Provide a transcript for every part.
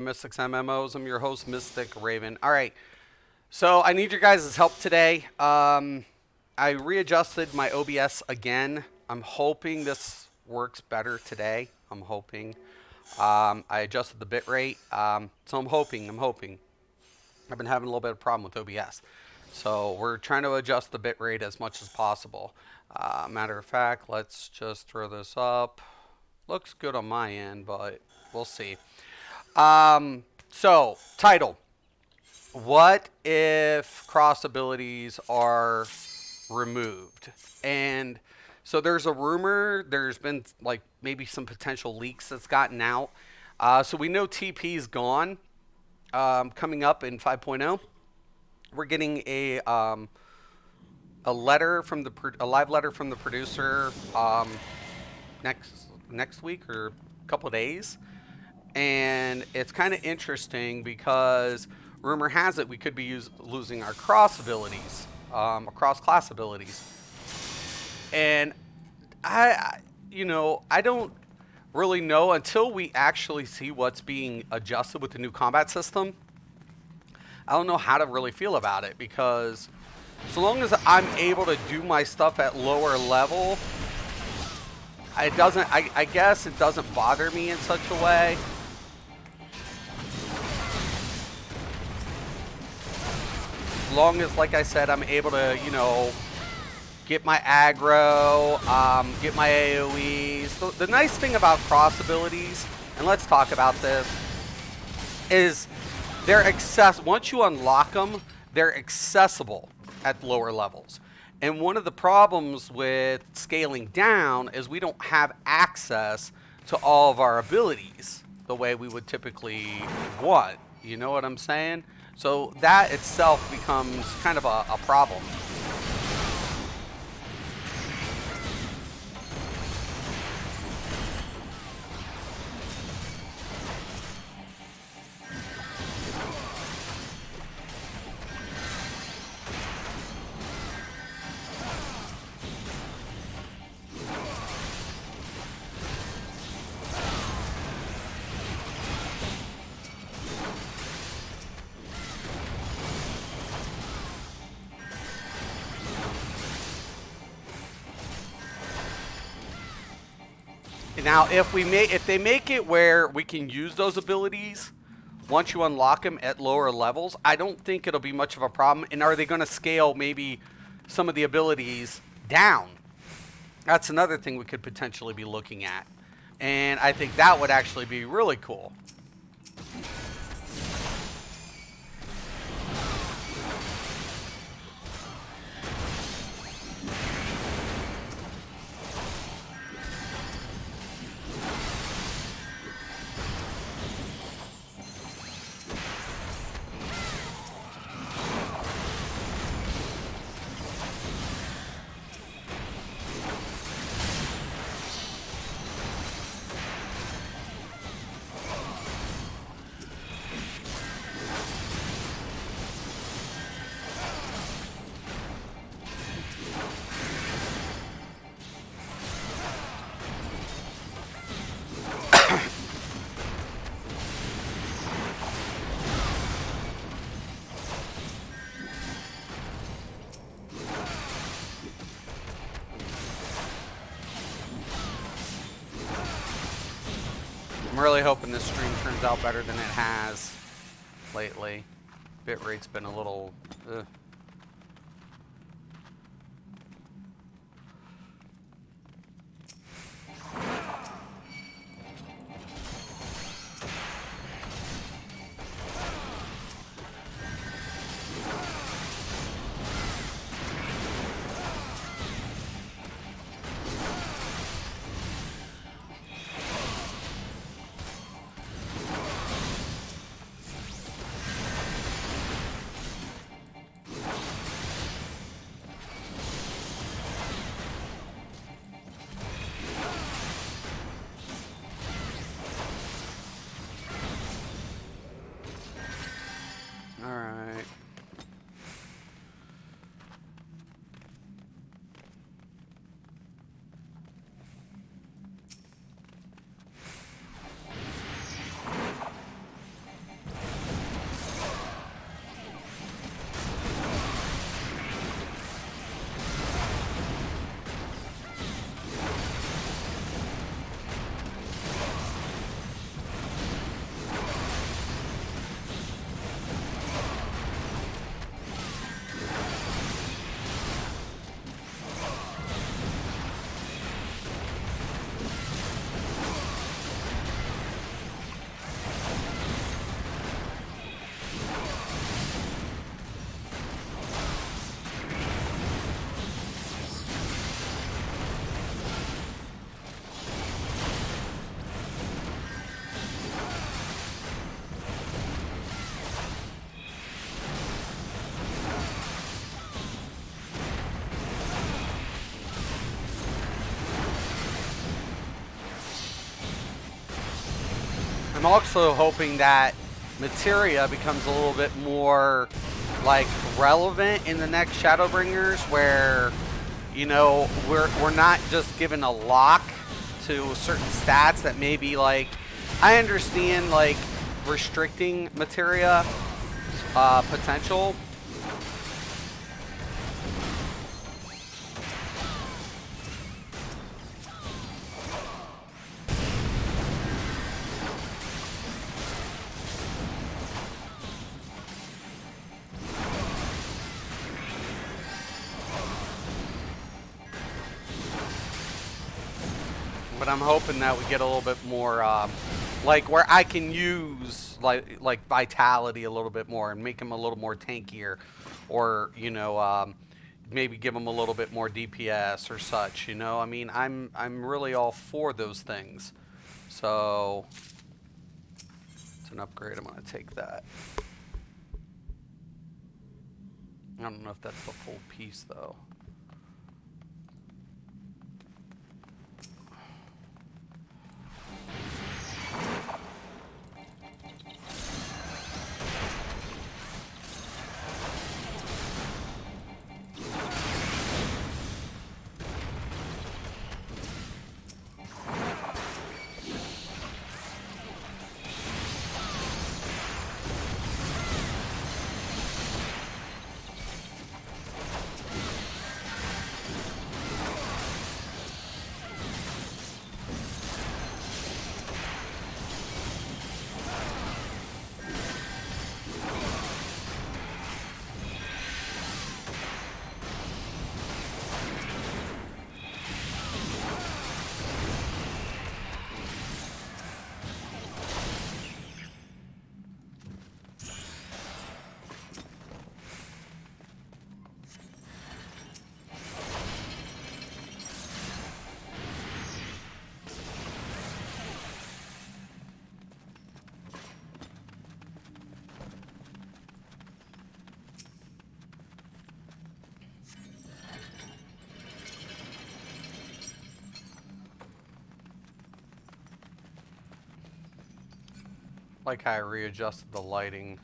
Mystics MMOs. I'm your host, Mystic Raven. All right, so I need your guys' help today. I readjusted my OBS again. I'm hoping this works better today. I'm hoping. I adjusted the bitrate, so I'm hoping. I've been having a little bit of problem with OBS, so we're trying to adjust the bitrate as much as possible. Matter of fact, let's just throw this up. Looks good on my end, but we'll see. So, title. What if cross abilities are removed? And so there's a rumor, there's been like maybe some potential leaks that's gotten out. So we know TP is gone. Coming up in 5.0, we're getting a letter from a live letter from the producer next week or a couple of days, and it's kind of interesting because rumor has it we could be losing our cross abilities, cross class abilities, and I don't really know until we actually see what's being adjusted with the new combat system. I don't know how to really feel about it because so long as I'm able to do my stuff at lower level, it doesn't. I guess it doesn't bother me in such a way. As long as, like I said, I'm able to, get my aggro, get my AoEs. The nice thing about cross abilities, and let's talk about this, is once you unlock them, they're accessible at lower levels. And one of the problems with scaling down is we don't have access to all of our abilities the way we would typically want. You know what I'm saying? So that itself becomes kind of a problem. Now, if they make it where we can use those abilities once you unlock them at lower levels, I don't think it'll be much of a problem. And are they going to scale maybe some of the abilities down? That's another thing we could potentially be looking at. And I think that would actually be really cool. I'm really hoping this stream turns out better than it has lately. Bitrate's been a little... I'm also hoping that materia becomes a little bit more like relevant in the next Shadowbringers, where you know we're not just given a lock to certain stats that maybe like I understand like restricting materia potential. But I'm hoping that we get a little bit more, like where I can use like vitality a little bit more and make him a little more tankier, or you know, maybe give him a little bit more DPS or such. You know, I mean, I'm really all for those things. So it's an upgrade. I'm gonna take that. I don't know if that's the full piece though. Like how I readjusted the lighting.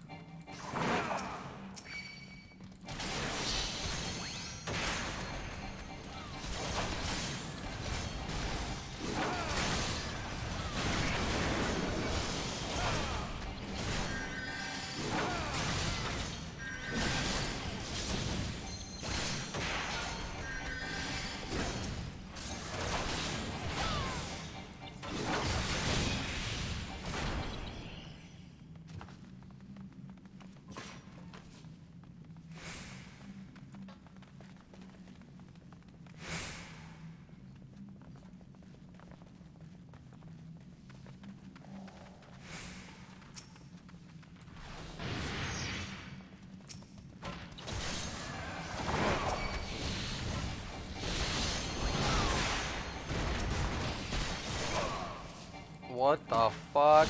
What the fuck?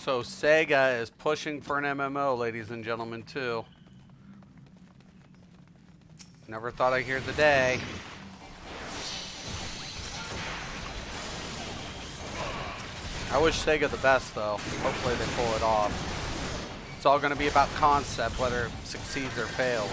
So Sega is pushing for an MMO, ladies and gentlemen, too. Never thought I'd hear the day. I wish Sega the best, though. Hopefully they pull it off. It's all going to be about concept, whether it succeeds or fails.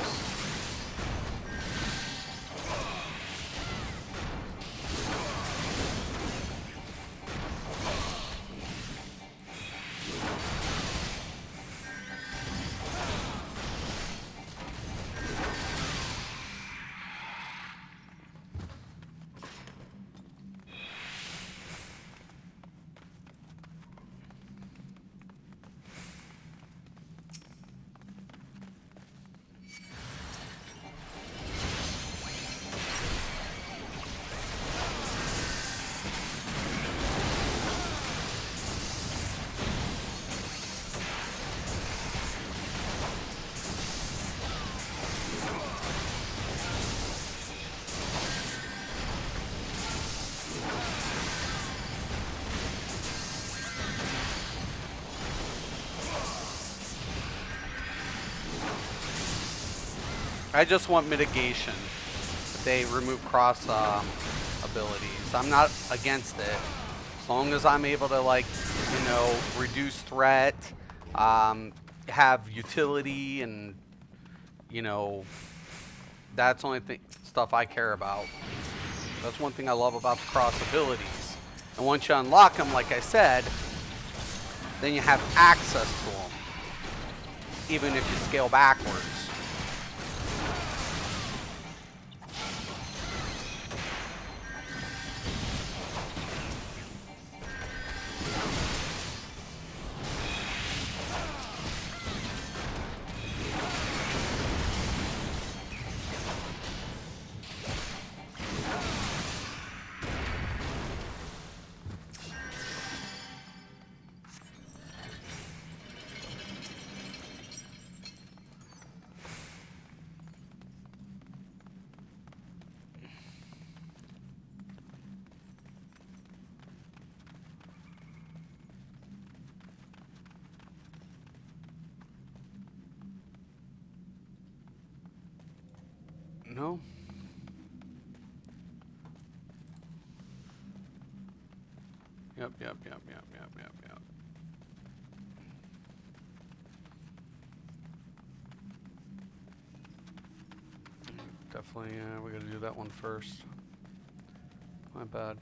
I just want mitigation. They remove cross abilities. I'm not against it. As long as I'm able to, like, you know, reduce threat, have utility, and, you know, that's the only stuff I care about. That's one thing I love about the cross abilities. And once you unlock them, like I said, then you have access to them, even if you scale backwards. No. Yep. Definitely, we gotta do that one first. My bad.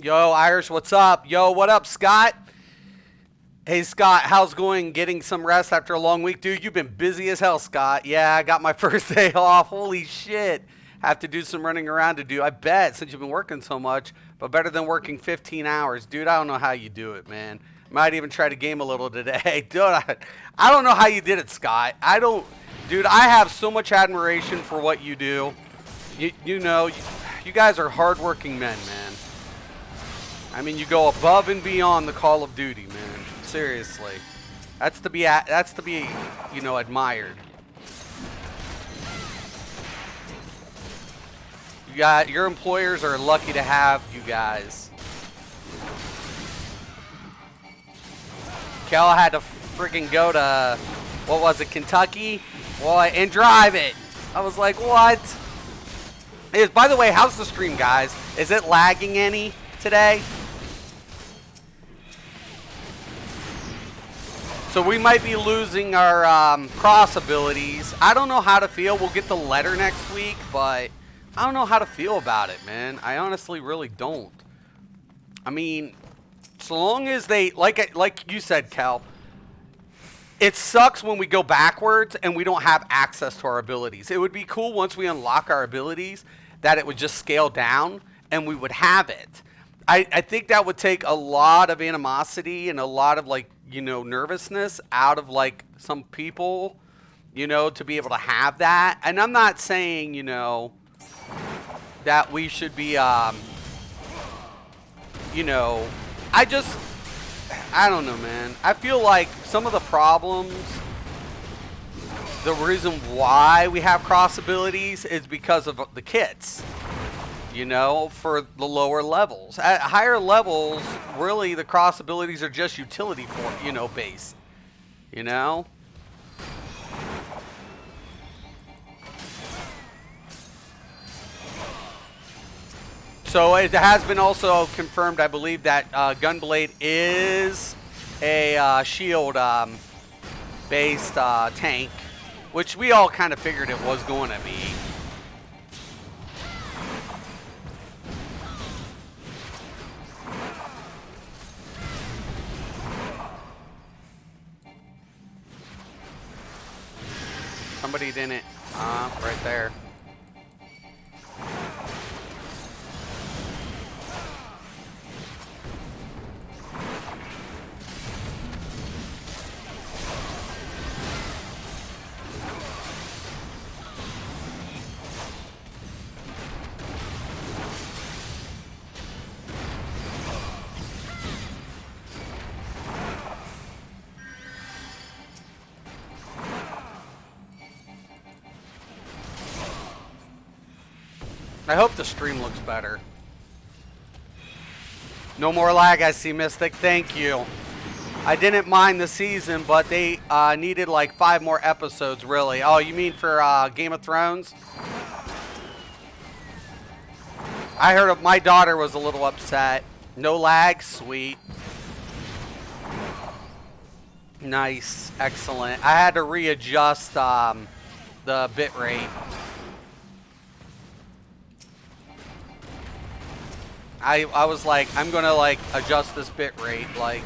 Yo, Irish, what's up? Yo, what up, Scott? Hey, Scott, how's going getting some rest after a long week? Dude, you've been busy as hell, Scott. Yeah, I got my first day off. Holy shit. Have to do some running around to do. I bet, since you've been working so much, but better than working 15 hours. Dude, I don't know how you do it, man. Might even try to game a little today. Dude, I don't know how you did it, Scott. I don't. Dude, I have so much admiration for what you do. You know, you guys are hardworking men, man. I mean, you go above and beyond the Call of Duty, man. Seriously, that's to be you know, admired. Your employers are lucky to have you guys. Kel had to freaking go to, what was it, Kentucky? Well, and drive it. I was like, what? By the way, how's the stream, guys? Is it lagging any today? So we might be losing our cross abilities. I don't know how to feel. We'll get the letter next week, but I don't know how to feel about it, man. I honestly really don't. I mean, so long as they, like you said, Cal, it sucks when we go backwards and we don't have access to our abilities. It would be cool once we unlock our abilities that it would just scale down and we would have it. I think that would take a lot of animosity and a lot of, like, you know, nervousness out of, like, some people, you know, to be able to have that. And I'm not saying, you know, that we should be, you know, I don't know, man. I feel like some of the problems, the reason why we have cross abilities is because of the kits. You know, for the lower levels. At higher levels, really, the cross abilities are just utility for, you know, based. You know? So it has been also confirmed, I believe, that Gunblade is a shield based tank, which we all kind of figured it was going to be. Somebody didn't. Right there. I hope the stream looks better. No more lag, I see, Mystic. Thank you. I didn't mind the season, but they needed like 5 more episodes, really. Oh, you mean for Game of Thrones? I heard my daughter was a little upset. No lag? Sweet. Nice. Excellent. I had to readjust the bit rate. I was like, I'm gonna like adjust this bit rate. Like,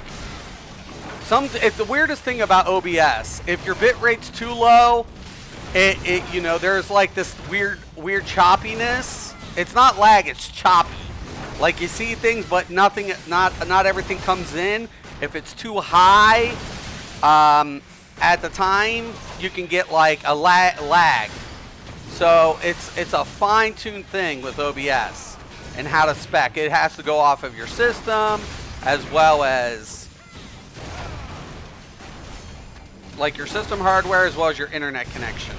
it's the weirdest thing about OBS. If your bit rate's too low, you know, there's like this weird choppiness. It's not lag, it's choppy. Like, you see things, but nothing, not everything comes in. If it's too high, at the time, you can get like a lag. So it's a fine-tuned thing with OBS. And how to spec. It has to go off of your system as well as like your system hardware as well as your internet connection.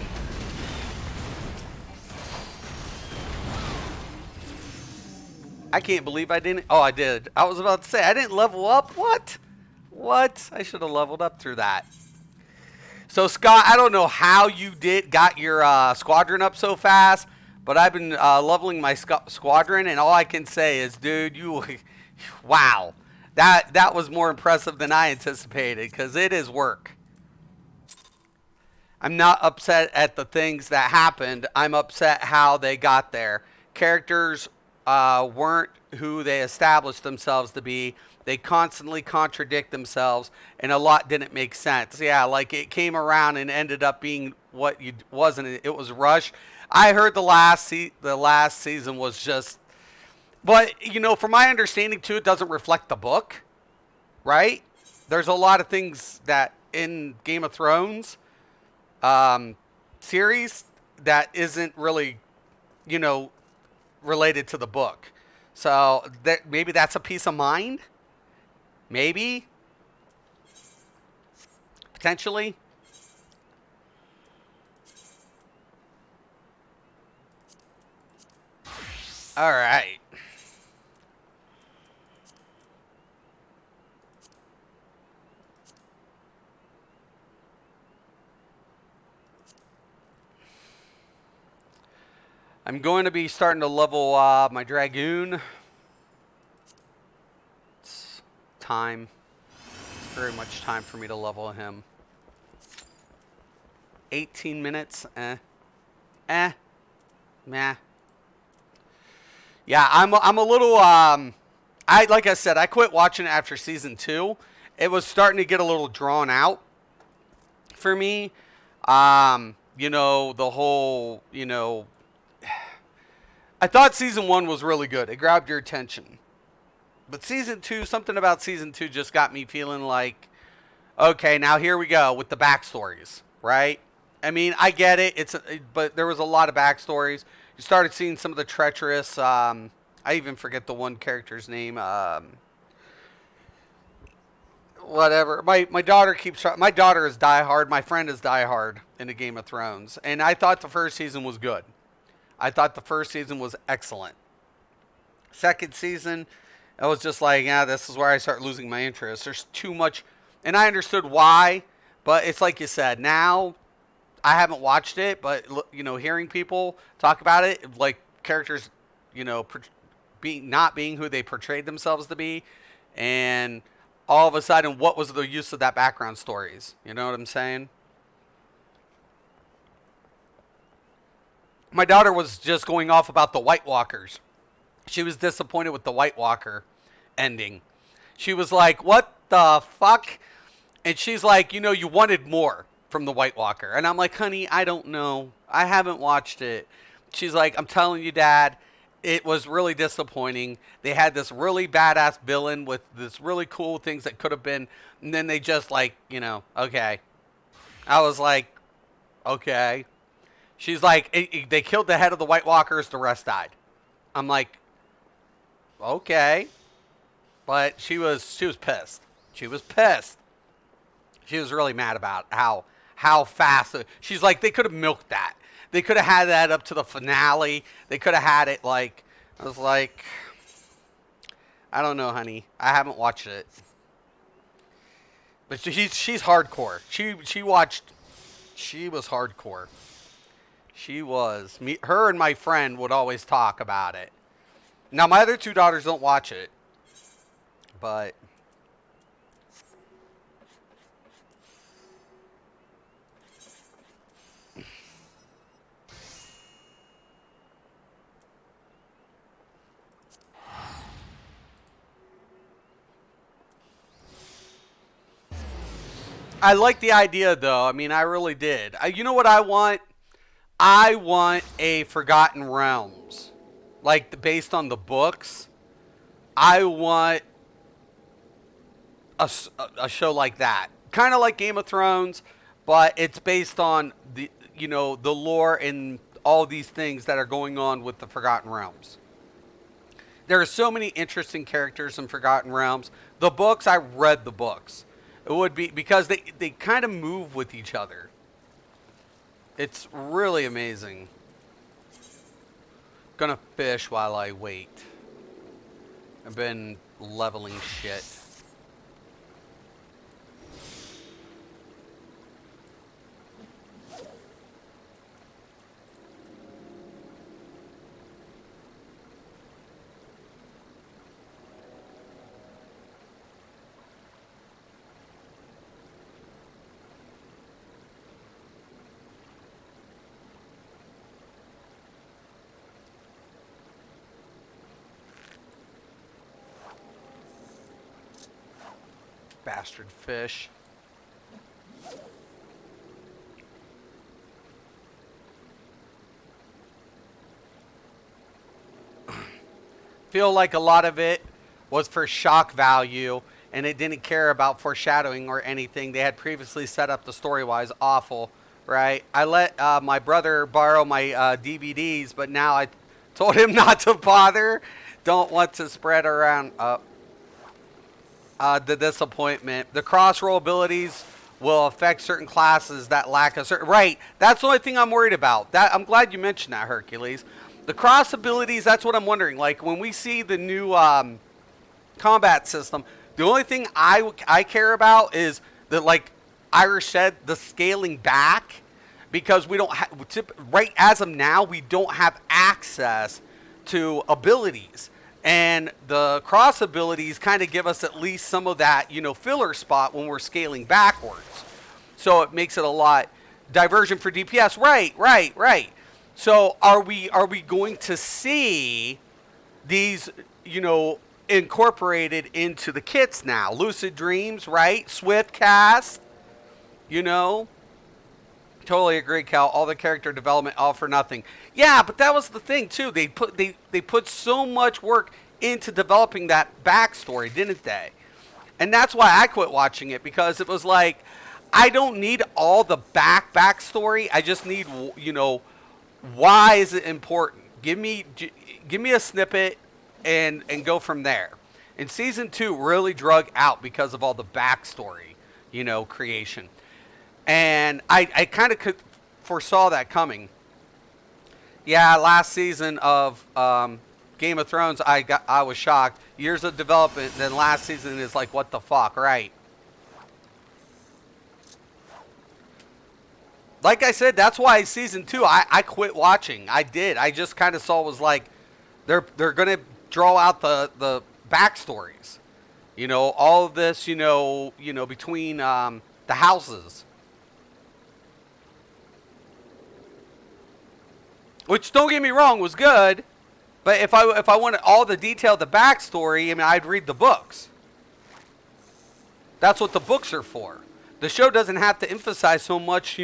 I can't believe I didn't. Oh, I did. I was about to say I didn't level up. What? I should have leveled up through that. So Scott, I don't know how you got your squadron up so fast. But I've been leveling my squadron, and all I can say is, dude, wow. That was more impressive than I anticipated, because it is work. I'm not upset at the things that happened. I'm upset how they got there. Characters weren't who they established themselves to be. They constantly contradict themselves, and a lot didn't make sense. Yeah, like it came around and ended up being what you wasn't. It was rushed. I heard the last season was just, but from my understanding too, it doesn't reflect the book, right? There's a lot of things that in Game of Thrones um, series that isn't really, you know, related to the book. So that maybe that's a peace of mind. Maybe potentially. All right. I'm going to be starting to level my dragoon. It's time. It's very much time for me to level him. 18 minutes. Eh. Meh. Yeah, I'm a little I like I said, I quit watching it after season 2. It was starting to get a little drawn out for me. The whole, I thought season 1 was really good. It grabbed your attention. But season 2, something about season 2 just got me feeling like, okay, now here we go with the backstories, right? I mean, I get it. But there was a lot of backstories. You started seeing some of the treacherous. I even forget the one character's name. Whatever. My daughter keeps trying. My daughter is diehard. My friend is diehard into Game of Thrones, and I thought the first season was good. I thought the first season was excellent. Second season, I was just like, yeah, this is where I start losing my interest. There's too much, and I understood why, but it's like you said. Now I haven't watched it, but hearing people talk about it, like characters, being not being who they portrayed themselves to be, and all of a sudden, what was the use of that background stories? You know what I'm saying? My daughter was just going off about the White Walkers. She was disappointed with the White Walker ending. She was like, "What the fuck?" And she's like, you wanted more from the White Walker. And I'm like, honey, I don't know. I haven't watched it. She's like, I'm telling you, Dad, it was really disappointing. They had this really badass villain with this really cool things that could have been, and then they just okay. I was like, okay. She's like, they killed the head of the White Walkers, the rest died. I'm like, okay. But she was pissed. She was pissed. She was really mad about how fast. She's like, they could have milked that. They could have had that up to the finale. They could have had it like. I was like, I don't know, honey. I haven't watched it, but she's hardcore. She watched. She was hardcore. She was. Her and my friend would always talk about it. Now my other two daughters don't watch it, but I like the idea, though. I mean, I really did. You know what I want? I want a Forgotten Realms, like based on the books. I want a show like that, kind of like Game of Thrones, but it's based on the lore and all these things that are going on with the Forgotten Realms. There are so many interesting characters in Forgotten Realms. The books, I read the books. It would be because they kind of move with each other. It's really amazing. Gonna fish while I wait. I've been leveling shit. Bastard fish. Feel like a lot of it was for shock value, and it didn't care about foreshadowing or anything. They had previously set up the story-wise awful, right? I let my brother borrow my DVDs, but now I told him not to bother. Don't want to spread around the disappointment. The cross-roll abilities will affect certain classes that lack a certain... Right, that's the only thing I'm worried about. That I'm glad you mentioned that, Hercules. The cross abilities, that's what I'm wondering. Like, when we see the new combat system, the only thing I care about is the, like Irish said, the scaling back, because we don't have, right as of now, we don't have access to abilities. And the cross abilities kind of give us at least some of that, filler spot when we're scaling backwards. So it makes it a lot diversion for DPS. Right. So are we going to see these, incorporated into the kits now? Lucid Dreams, right? Swift Cast, Totally agree, Cal. All the character development, all for nothing. Yeah, but that was the thing too. They put so much work into developing that backstory, didn't they? And that's why I quit watching it, because it was like, I don't need all the backstory. I just need, why is it important? Give me a snippet and go from there. And season 2 really drug out because of all the backstory, creation. And I kind of foresaw that coming. Yeah, last season of Game of Thrones, I was shocked. Years of development, then last season is like, what the fuck, right? Like I said, that's why season 2, I quit watching. I did. I just kind of saw, was like, they're going to draw out the backstories. All of this, between the houses. Which, don't get me wrong, was good. But if I wanted all the detail, the backstory, I'd read the books. That's what the books are for. The show doesn't have to emphasize so much,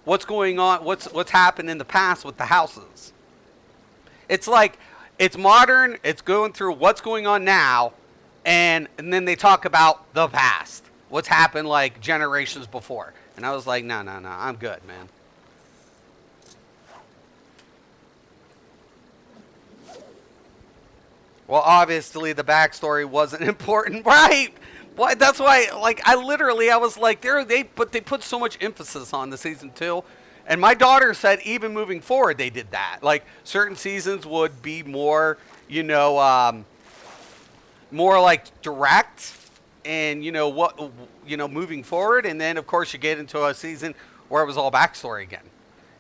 what's going on, what's happened in the past with the houses. It's like, it's modern, it's going through what's going on now, and then they talk about the past. What's happened like generations before. And I was like, no, I'm good, man. Well, obviously the backstory wasn't important, right? Well, that's why, like, I was like, they put so much emphasis on the season 2, and my daughter said even moving forward they did that. Like, certain seasons would be more, more like direct, and moving forward, and then of course you get into a season where it was all backstory again.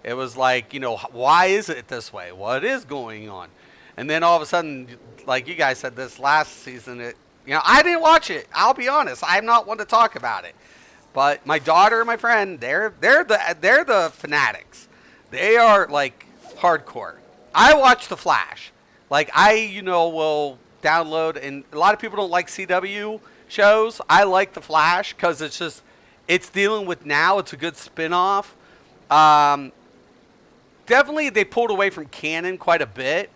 It was like, why is it this way? What is going on? And then all of a sudden, like you guys said, this last season, I didn't watch it. I'll be honest. I'm not one to talk about it. But my daughter and my friend, they're the fanatics. They are like hardcore. I watch The Flash. Like, I will download, and a lot of people don't like CW shows. I like The Flash because it's dealing with now. It's a good spin-off. Definitely they pulled away from canon quite a bit.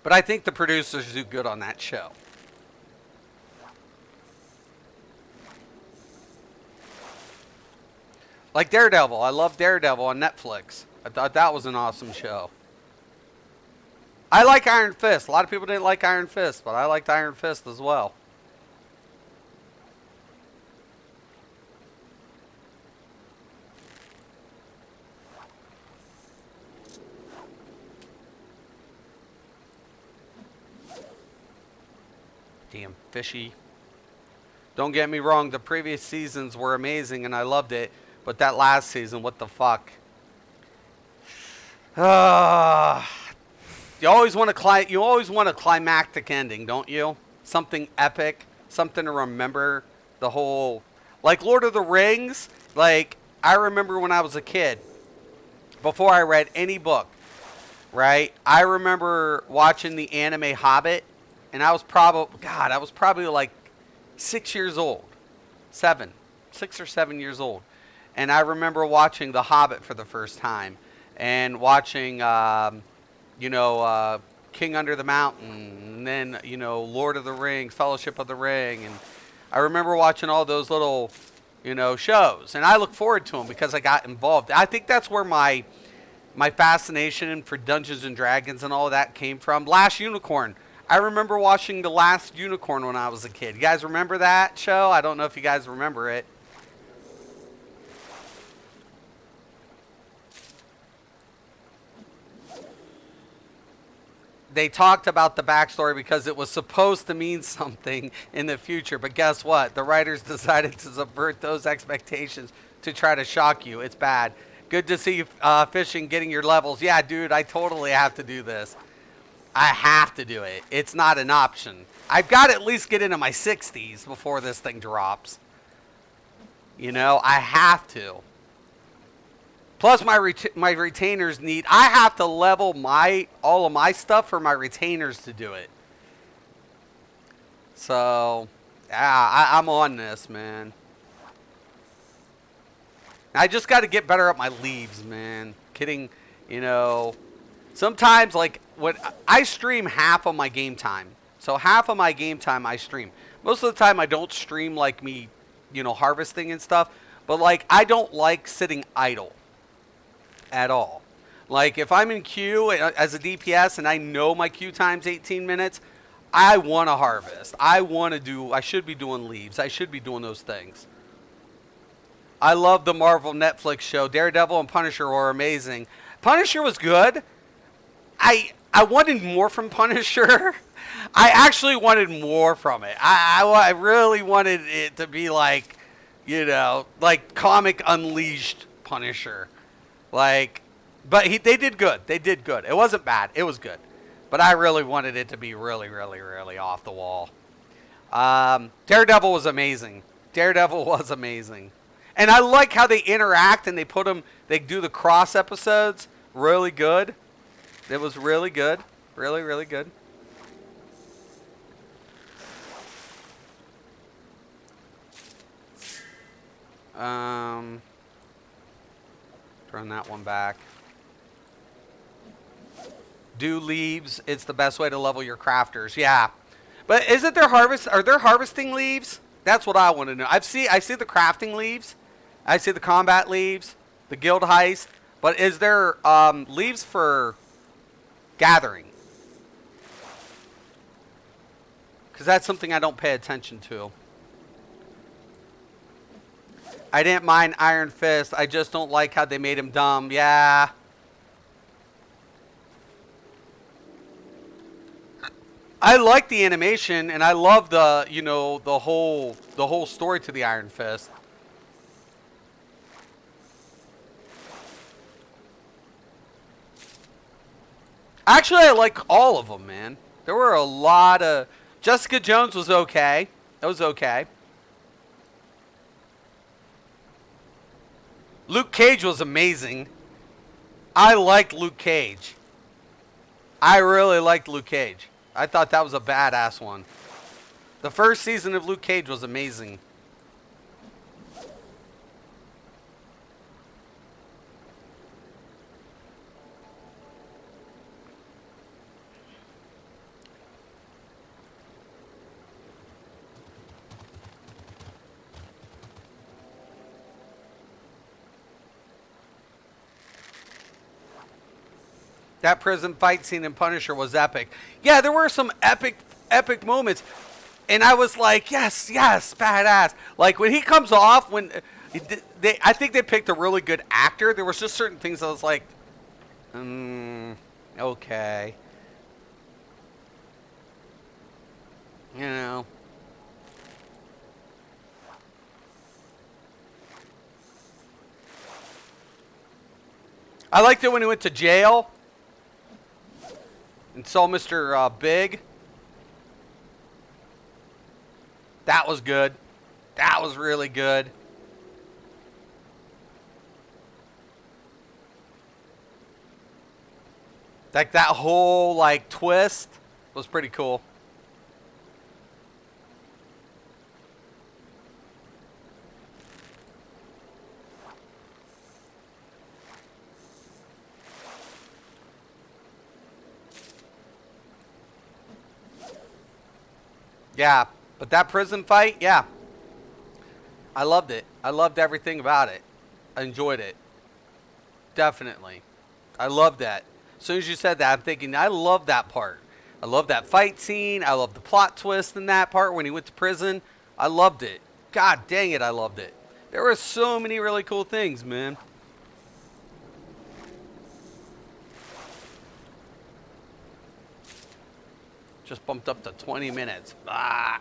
But I think the producers do good on that show. Like Daredevil. I love Daredevil on Netflix. I thought that was an awesome show. I like Iron Fist. A lot of people didn't like Iron Fist, but I liked Iron Fist as well. Damn fishy. Don't get me wrong, the previous seasons were amazing and I loved it, but that last season, what the fuck? You always want a climactic ending, don't you? Something epic, something to remember. The whole, like Lord of the Rings. Like, I remember when I was a kid, before I read any book, right? I remember watching the anime Hobbit. And I was probably like 6 years old. 7, 6 or 7 years old. And I remember watching The Hobbit for the first time and watching, you know, King Under the Mountain, and then, you know, Lord of the Rings, Fellowship of the Ring. And I remember watching all those little, you know, shows. And I look forward to them because I got involved. I think that's where my fascination for Dungeons and Dragons and all of that came from. Last Unicorn. I remember watching The Last Unicorn when I was a kid. You guys remember that show? I don't know if you guys remember it. They talked about the backstory because it was supposed to mean something in the future. But guess what? The writers decided to subvert those expectations to try to shock you. It's bad. Good to see you fishing, getting your levels. Yeah, dude, I totally have to do this. I have to do it. It's not an option. I've got to at least get into my 60s before this thing drops. You know, I have to. Plus, my retainers need. I have to level all of my stuff for my retainers to do it. So, yeah, I'm on this, man. I just got to get better at my leaves, man. Kidding, you know. Sometimes, like, when I stream half of my game time. So half of my game time I stream. Most of the time I don't stream like me, you know, harvesting and stuff. But, like, I don't like sitting idle at all. Like, if I'm in queue as a DPS and I know my queue time's 18 minutes, I want to harvest. I should be doing leaves. I should be doing those things. I love the Marvel Netflix show. Daredevil and Punisher were amazing. Punisher was good. I wanted more from Punisher. I actually wanted more from it. I really wanted it to be like, you know, like comic Unleashed Punisher. Like, but they did good. They did good. It wasn't bad. It was good. But I really wanted it to be really, really, really off the wall. Daredevil was amazing. Daredevil was amazing. And I like how they interact and they do the cross episodes. Really good. It was really good. Really, really good. Run that one back. Do leaves. It's the best way to level your crafters. Yeah. But isn't there are there harvesting leaves? That's what I want to know. I see the crafting leaves. I see the combat leaves, the guild heist. But is there leaves for gathering? Because that's something I don't pay attention to. I didn't mind Iron Fist. I just don't like how they made him dumb. Yeah. I like the animation and I love the, you know, the whole story to the Iron Fist. Actually, I like all of them, man. There were a lot of... Jessica Jones was okay. That was okay. Luke Cage was amazing. I liked Luke Cage. I really liked Luke Cage. I thought that was a badass one. The first season of Luke Cage was amazing. That prison fight scene in Punisher was epic. Yeah, there were some epic moments. And I was like, yes, badass. Like, when he comes off, I think they picked a really good actor. There was just certain things I was like, okay. You know. I liked it when he went to jail and saw Mr. Big. That was good. That was really good. Like, that whole, like, twist was pretty cool. Yeah, but that prison fight, yeah, I loved it. I loved everything about it. I enjoyed it. Definitely. I love that. As soon as you said that, I'm thinking, I love that part. I love that fight scene. I love the plot twist in that part when he went to prison. I loved it. God dang it, I loved it. There were so many really cool things, man. Just bumped up to 20 minutes. Ah.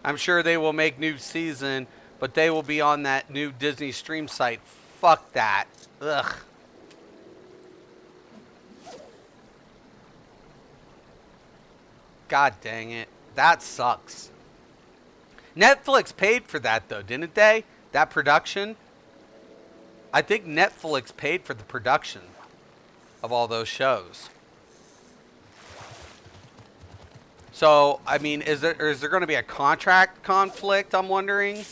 I'm sure they will make new season, but they will be on that new Disney stream site. Fuck that. Ugh. God dang it. That sucks. Netflix paid for that, though, didn't they? That production? I think Netflix paid for the production of all those shows. So, I mean, is there going to be a contract conflict, I'm wondering?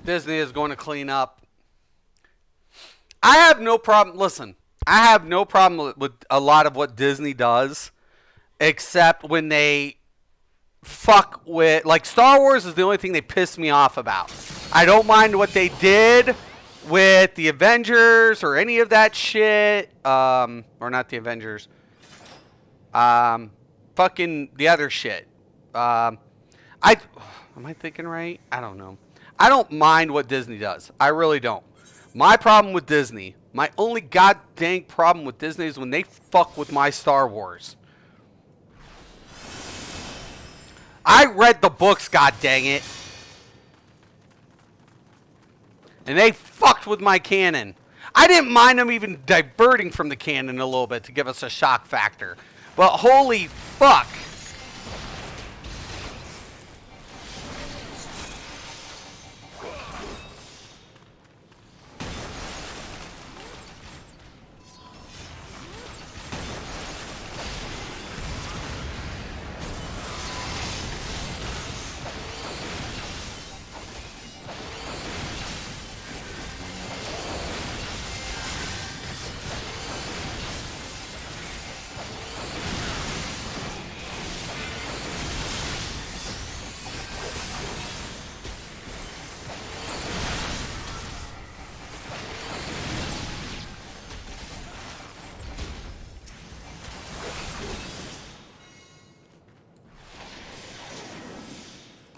Disney is going to clean up. I have no problem. Listen, I have no problem with a lot of what Disney does, except when they fuck with, like, Star Wars is the only thing they piss me off about. I don't mind what they did with the Avengers or any of that shit. Or not the Avengers. Fucking the other shit. Am I thinking right? I don't know. I don't mind what Disney does. I really don't. My problem with Disney, my only goddamn problem with Disney is when they fuck with my Star Wars. I read the books, god dang it. And they fucked with my canon. I didn't mind them even diverting from the canon a little bit to give us a shock factor. But holy fuck.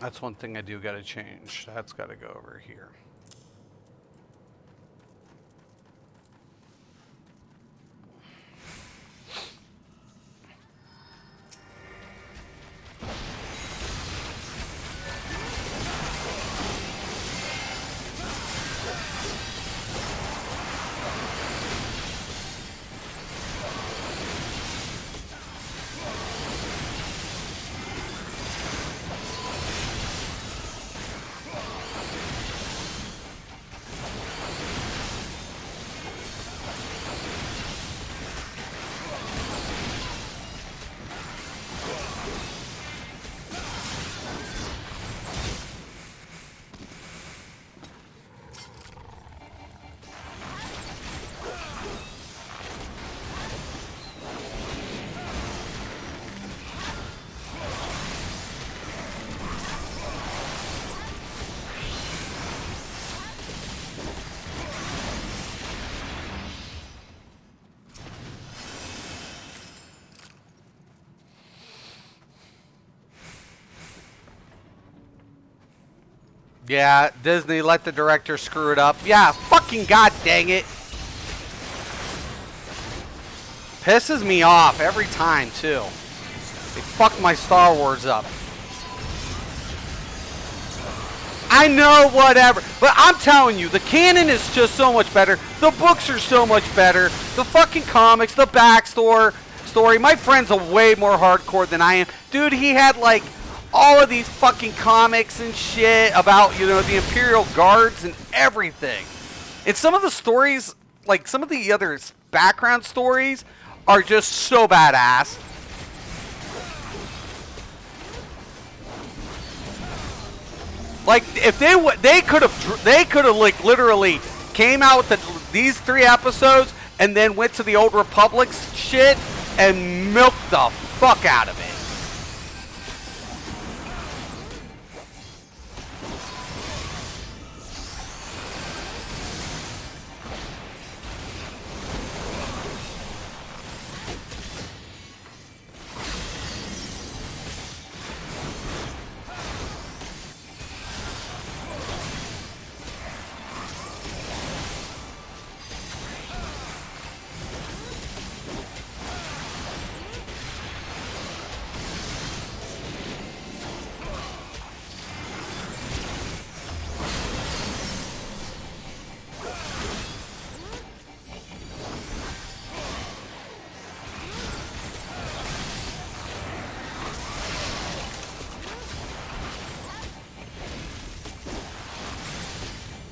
That's one thing I do gotta change. That's gotta go over here. Yeah, Disney let the director screw it up. Yeah, fucking god dang it. Pisses me off every time, too. They fuck my Star Wars up. I know, whatever. But I'm telling you, the canon is just so much better. The books are so much better. The fucking comics, the backstory. My friend's a way more hardcore than I am. Dude, he had, like, all of these fucking comics and shit about, you know, the Imperial Guards and everything. And some of the stories, like some of the other background stories are just so badass. Like if they could have like literally came out with these 3 episodes and then went to the Old Republic's shit and milked the fuck out of it.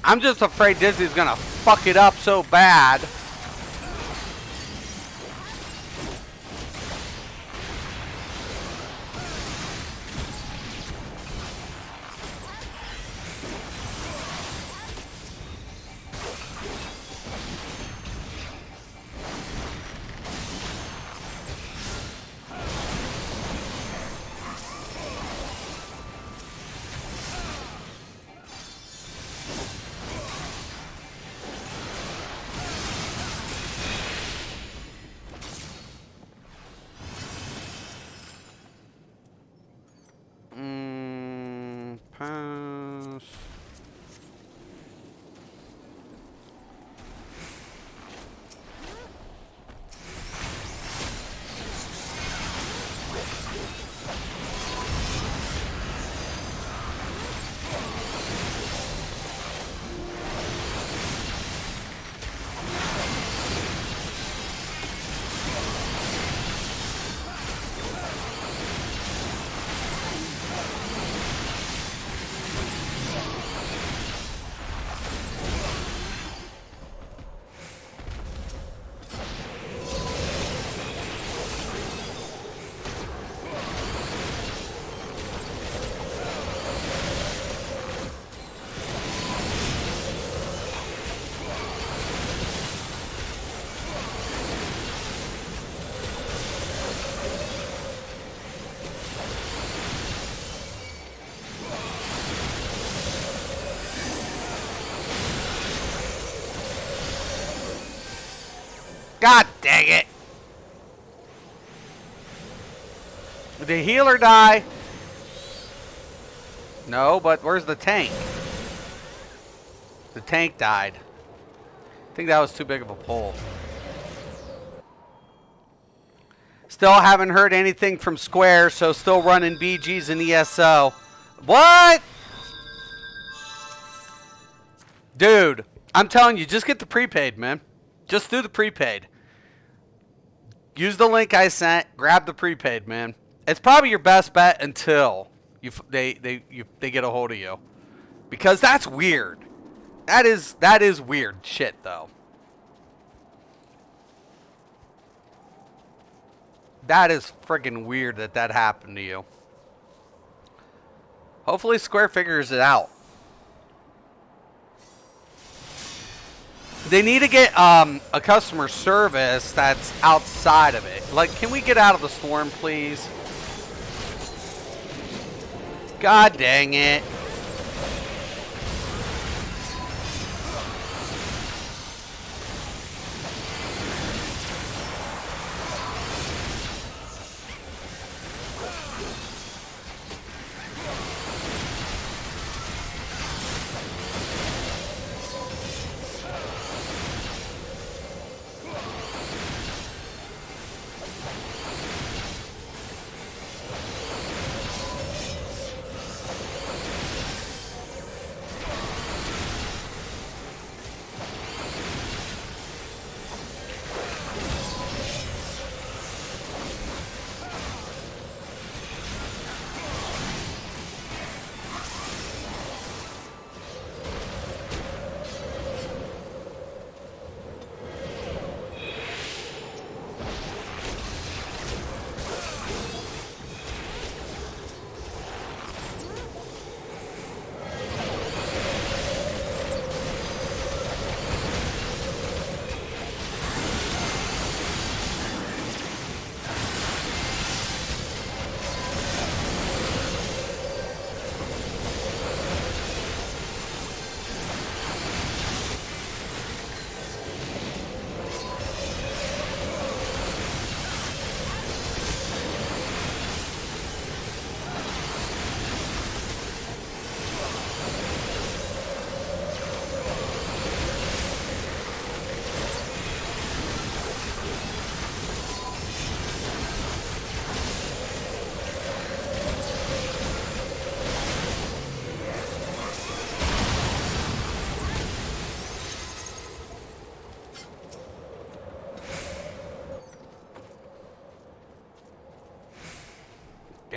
I'm just afraid Disney's gonna fuck it up so bad. Pass. God dang it. Did the healer die? No, but where's the tank? The tank died. I think that was too big of a pull. Still haven't heard anything from Square, so still running BGs and ESO. What? Dude, I'm telling you, just get the prepaid, man. Just do the prepaid. Use the link I sent. Grab the prepaid, man. It's probably your best bet until they get a hold of you, because that's weird. That is weird shit, though. That is friggin' weird that happened to you. Hopefully Square figures it out. They need to get a customer service that's outside of it. Like, can we get out of the storm, please? God dang it.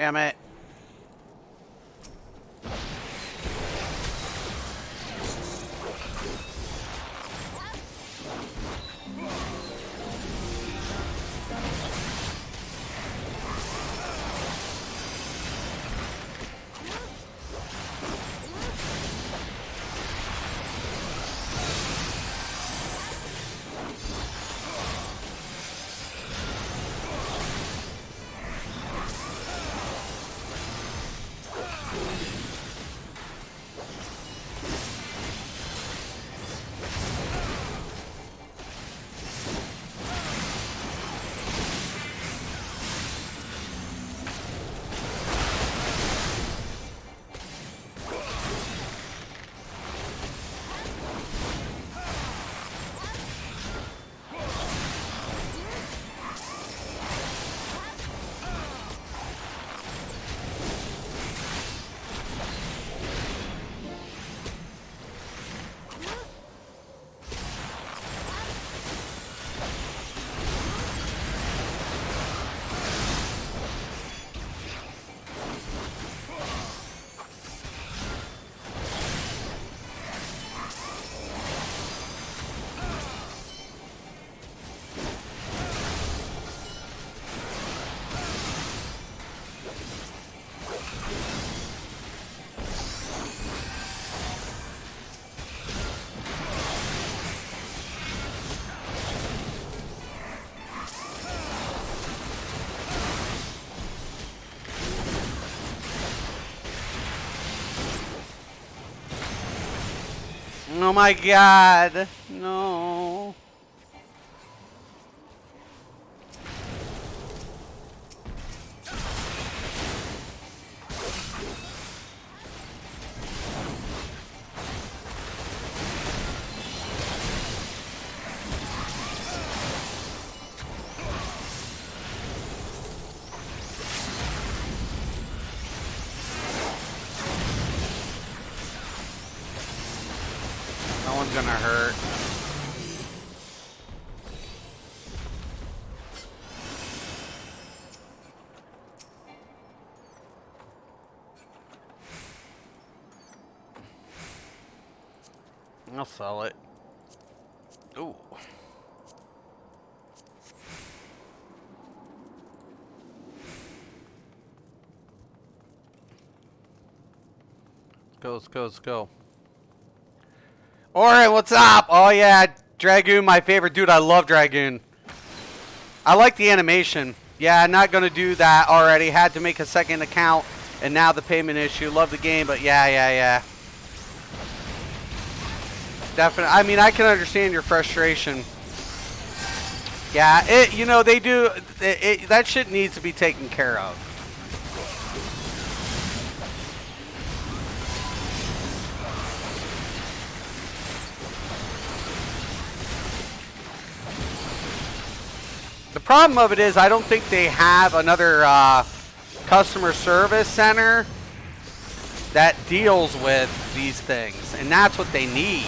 Damn it. Oh my god. No. No one's gonna hurt. I'll sell it. Ooh. Let's go, let's go. Alright, what's up? Oh yeah, Dragoon, my favorite dude. I love Dragoon. I like the animation. Yeah, not gonna do that already. Had to make a second account, and now the payment issue. Love the game, but yeah. Definitely. I mean, I can understand your frustration. Yeah, you know, they do. That shit needs to be taken care of. The problem of it is I don't think they have another customer service center that deals with these things, and that's what they need.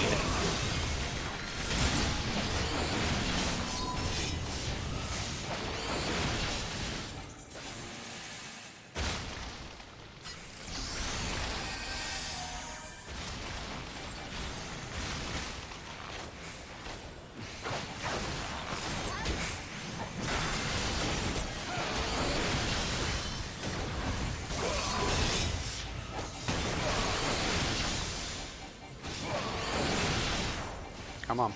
Come on.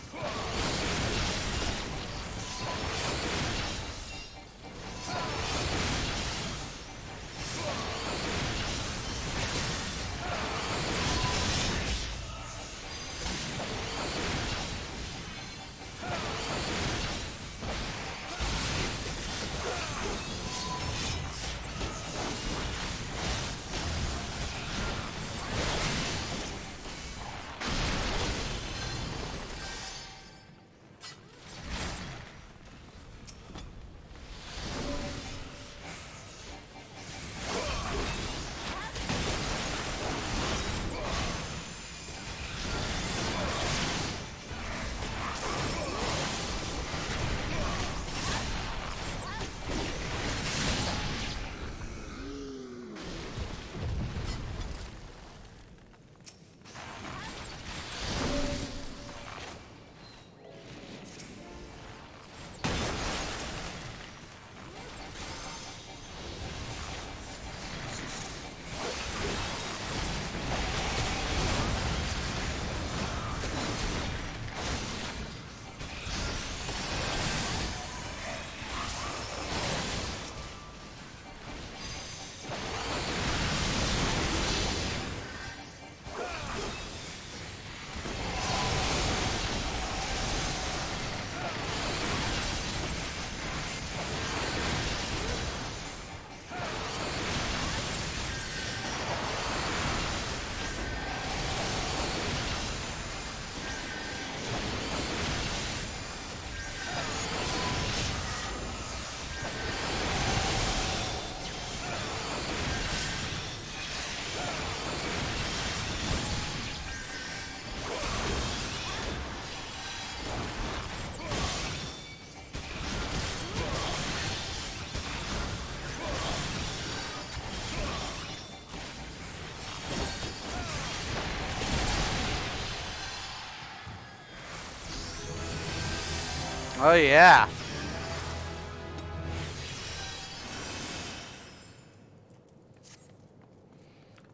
Oh, yeah.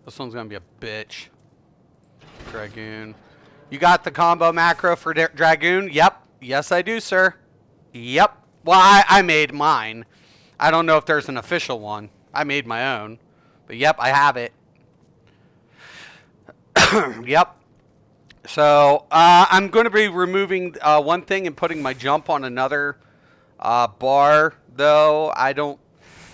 This one's going to be a bitch. Dragoon. You got the combo macro for Dragoon? Yep. Yes, I do, sir. Yep. Well, I made mine. I don't know if there's an official one. I made my own. But yep, I have it. Yep. So I'm going to be removing one thing and putting my jump on another bar, though. I don't.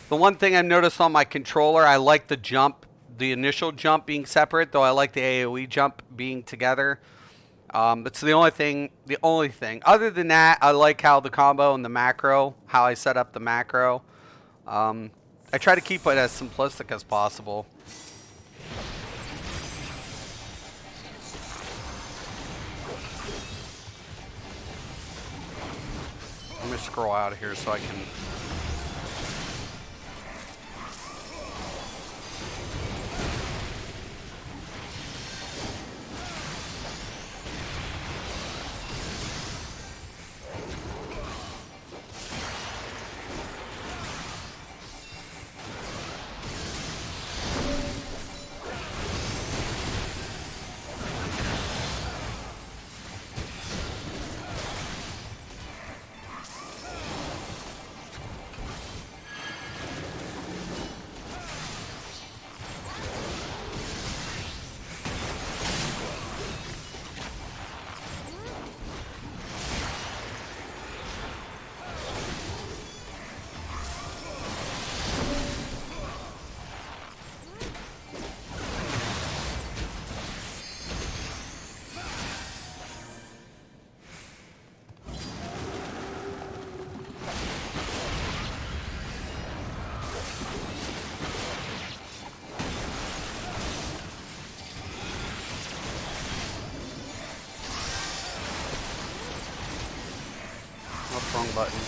The one thing I noticed on my controller, I like the jump, the initial jump being separate, though I like the AoE jump being together. It's the only thing. The only thing. Other than that, I like how the combo and the macro, how I set up the macro. I try to keep it as simplistic as possible. Let me scroll out of here so I can. Oops, wrong button.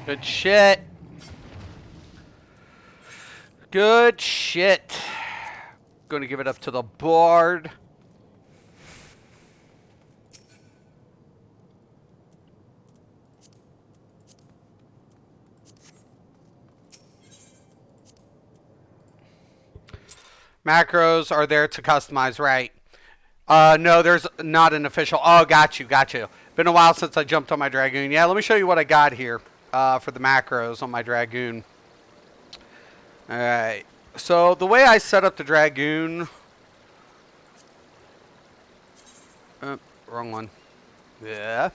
Good shit. Good shit. Gonna give it up to the Bard. Macros are there to customize, right? No, there's not an official. Oh, got you, got you. Been a while since I jumped on my Dragoon. Yeah, let me show you what I got here for the macros on my Dragoon. All right. So the way I set up the Dragoon. Wrong one. Yeah.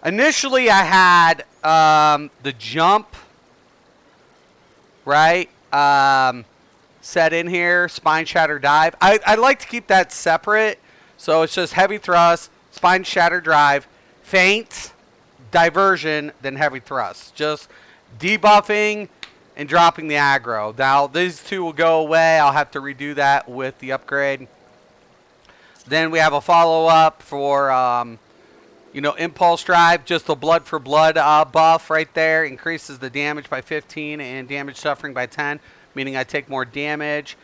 Initially, I had the jump, right? Set in here, spine shatter dive. I like to keep that separate. So it's just heavy thrust, spine shatter drive, feint, diversion, then heavy thrust. Just debuffing and dropping the aggro. Now, these two will go away. I'll have to redo that with the upgrade. Then we have a follow-up for, impulse drive. Just the blood for blood buff right there. Increases the damage by 15 and damage suffering by 10. Meaning I take more damage.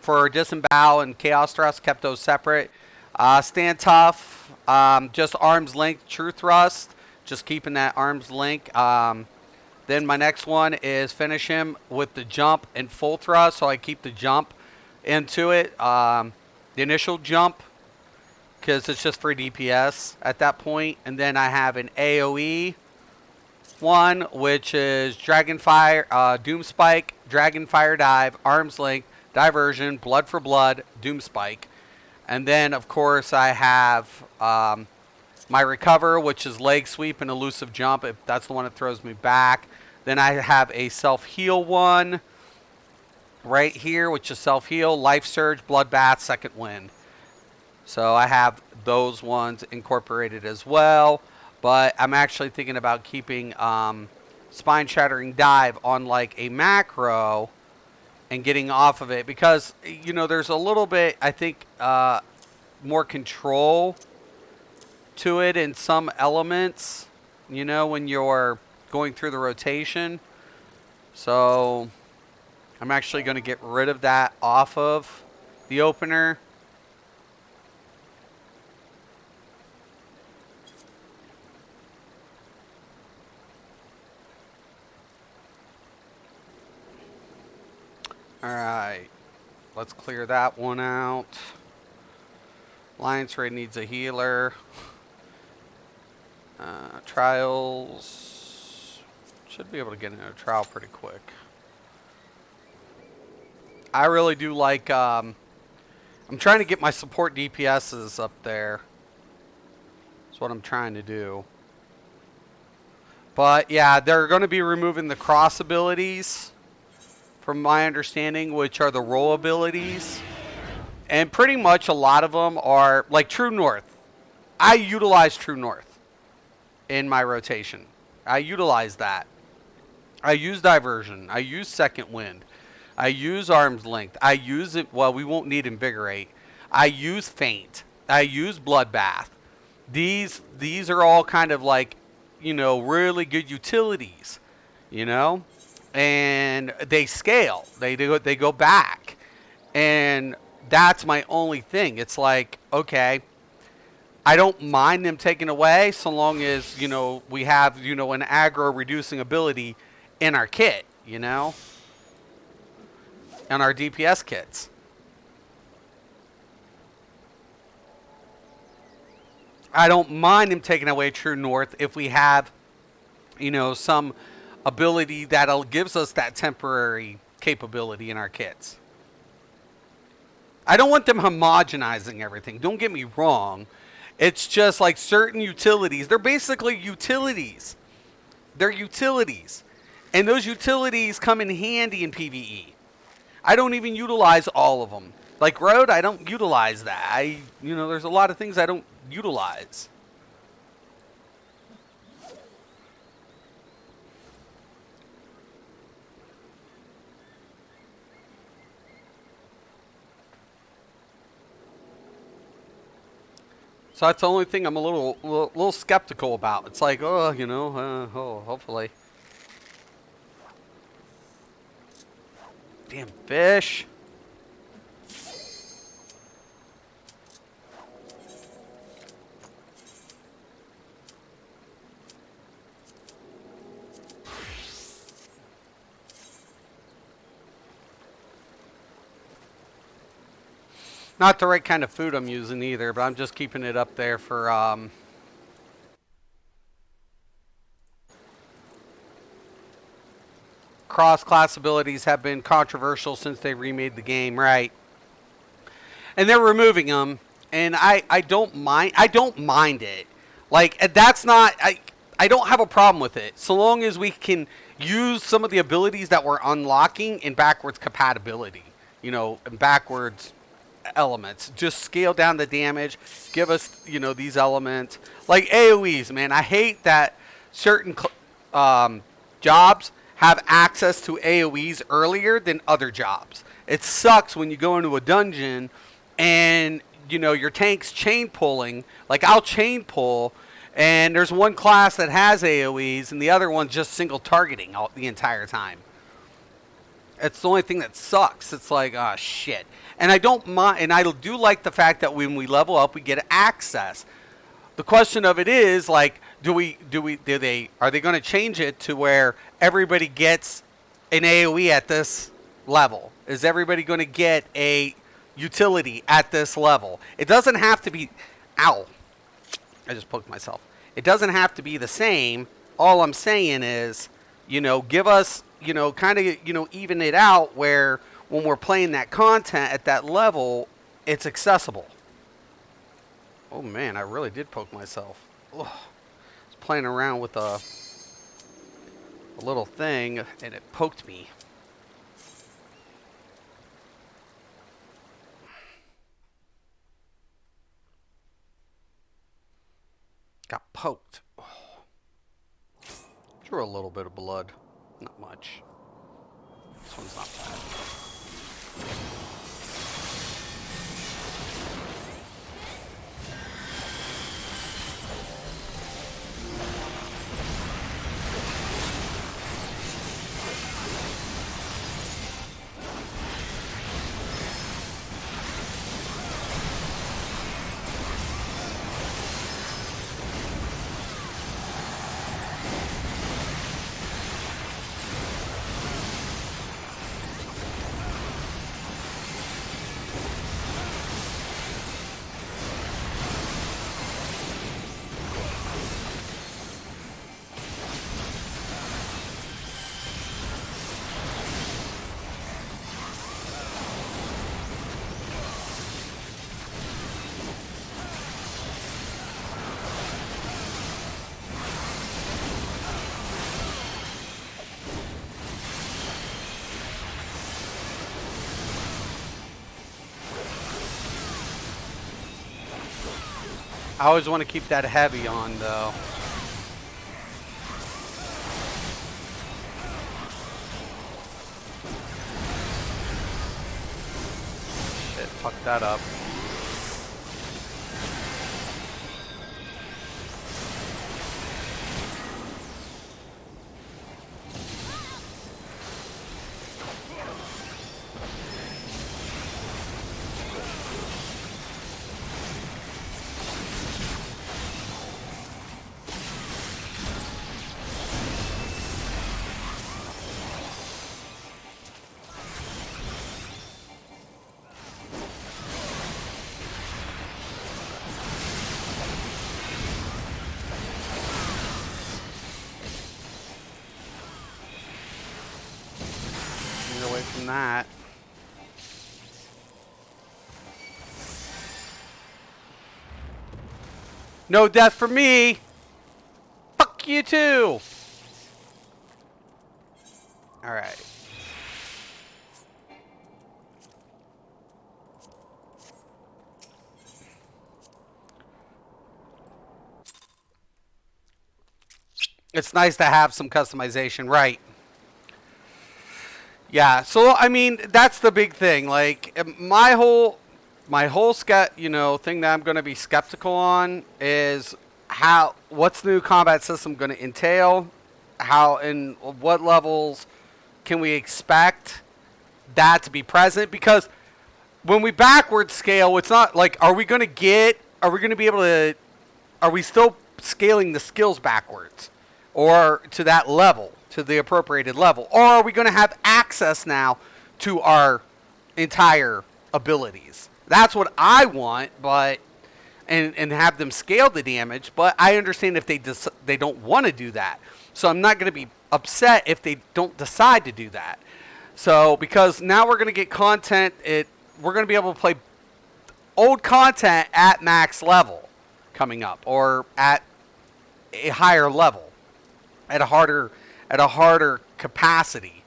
For disembowel and chaos thrust, kept those separate. Stand tough, just arm's length true thrust, just keeping that arm's length. Then my next one is finish him with the jump and full thrust, so I keep the jump into it. The initial jump, because it's just for DPS at that point. And then I have an AoE one, which is Dragon Fire, Doom Spike, Dragon Fire Dive, Arm's Length, Diversion, Blood for Blood, Doom Spike. And then, of course, I have my Recover, which is Leg Sweep and Elusive Jump, if that's the one that throws me back. Then I have a Self-Heal one right here, which is Self-Heal, Life Surge, Bloodbath, Second Wind. So I have those ones incorporated as well. But I'm actually thinking about keeping Spine Shattering Dive on like a macro and getting off of it because, there's a little bit, I think, more control to it in some elements, when you're going through the rotation. So I'm actually going to get rid of that off of the opener. Alright, let's clear that one out. Lion's Raid needs a healer. Trials. Should be able to get into a trial pretty quick. I really do like, I'm trying to get my support DPSs up there. That's what I'm trying to do. But yeah, they're going to be removing the cross abilities, from my understanding, which are the roll abilities. And pretty much a lot of them are like True North. I utilize True North in my rotation. I utilize that. I use Diversion. I use Second Wind. I use Arm's Length. I use it. Well, we won't need Invigorate. I use Faint. I use Bloodbath. These are all kind of like, really good utilities, and they scale. They go back, and that's my only thing. It's like, okay, I don't mind them taken away so long as, we have, an aggro reducing ability in our kit, and our DPS kits. I don't mind them taking away True North if we have, some ability that gives us that temporary capability in our kits. I don't want them homogenizing everything. Don't get me wrong. It's just like certain utilities. They're basically utilities. They're utilities. And those utilities come in handy in PvE. I don't even utilize all of them. Like Road, I don't utilize that. There's a lot of things I don't utilize. So that's the only thing I'm a little skeptical about. It's like, hopefully. Damn fish. Not the right kind of food I'm using either, but I'm just keeping it up there for cross-class abilities have been controversial since they remade the game, right? And they're removing them, and I don't mind it. Like, that's not, I don't have a problem with it, so long as we can use some of the abilities that we're unlocking in backwards compatibility, in backwards elements. Just scale down the damage, give us, these elements. Like AoEs, man, I hate that certain jobs have access to AoEs earlier than other jobs. It sucks when you go into a dungeon and, your tank's chain pulling. Like, I'll chain pull, and there's one class that has AoEs, and the other one's just single targeting the entire time. It's the only thing that sucks. It's like, oh, shit. And I don't mind, and I do like the fact that when we level up, we get access. The question of it is, like, are they going to change it to where everybody gets an AoE at this level? Is everybody going to get a utility at this level? It doesn't have to be, ow, I just poked myself. It doesn't have to be the same. All I'm saying is, give us, kind of, even it out where when we're playing that content at that level, it's accessible. Oh man, I really did poke myself. Ugh. I was playing around with a little thing and it poked me. Got poked. Oh. Drew a little bit of blood. Not much. This one's not bad. I always want to keep that heavy on, though. Shit, fucked that up. Away from that. No death for me. Fuck you too. All right. It's nice to have some customization, right? Yeah, so I mean that's the big thing. Like my whole thing that I'm going to be skeptical on is what's the new combat system going to entail? How and what levels can we expect that to be present? Because when we backward scale, it's not like are we going to be able to are we still scaling the skills backwards or to that level? To the appropriated level, or are we going to have access now to our entire abilities? That's what I want, but and have them scale the damage. But I understand if they don't want to do that, so I'm not going to be upset if they don't decide to do that. So because now we're going to get content, we're going to be able to play old content at max level coming up, or at a higher level, at a harder capacity,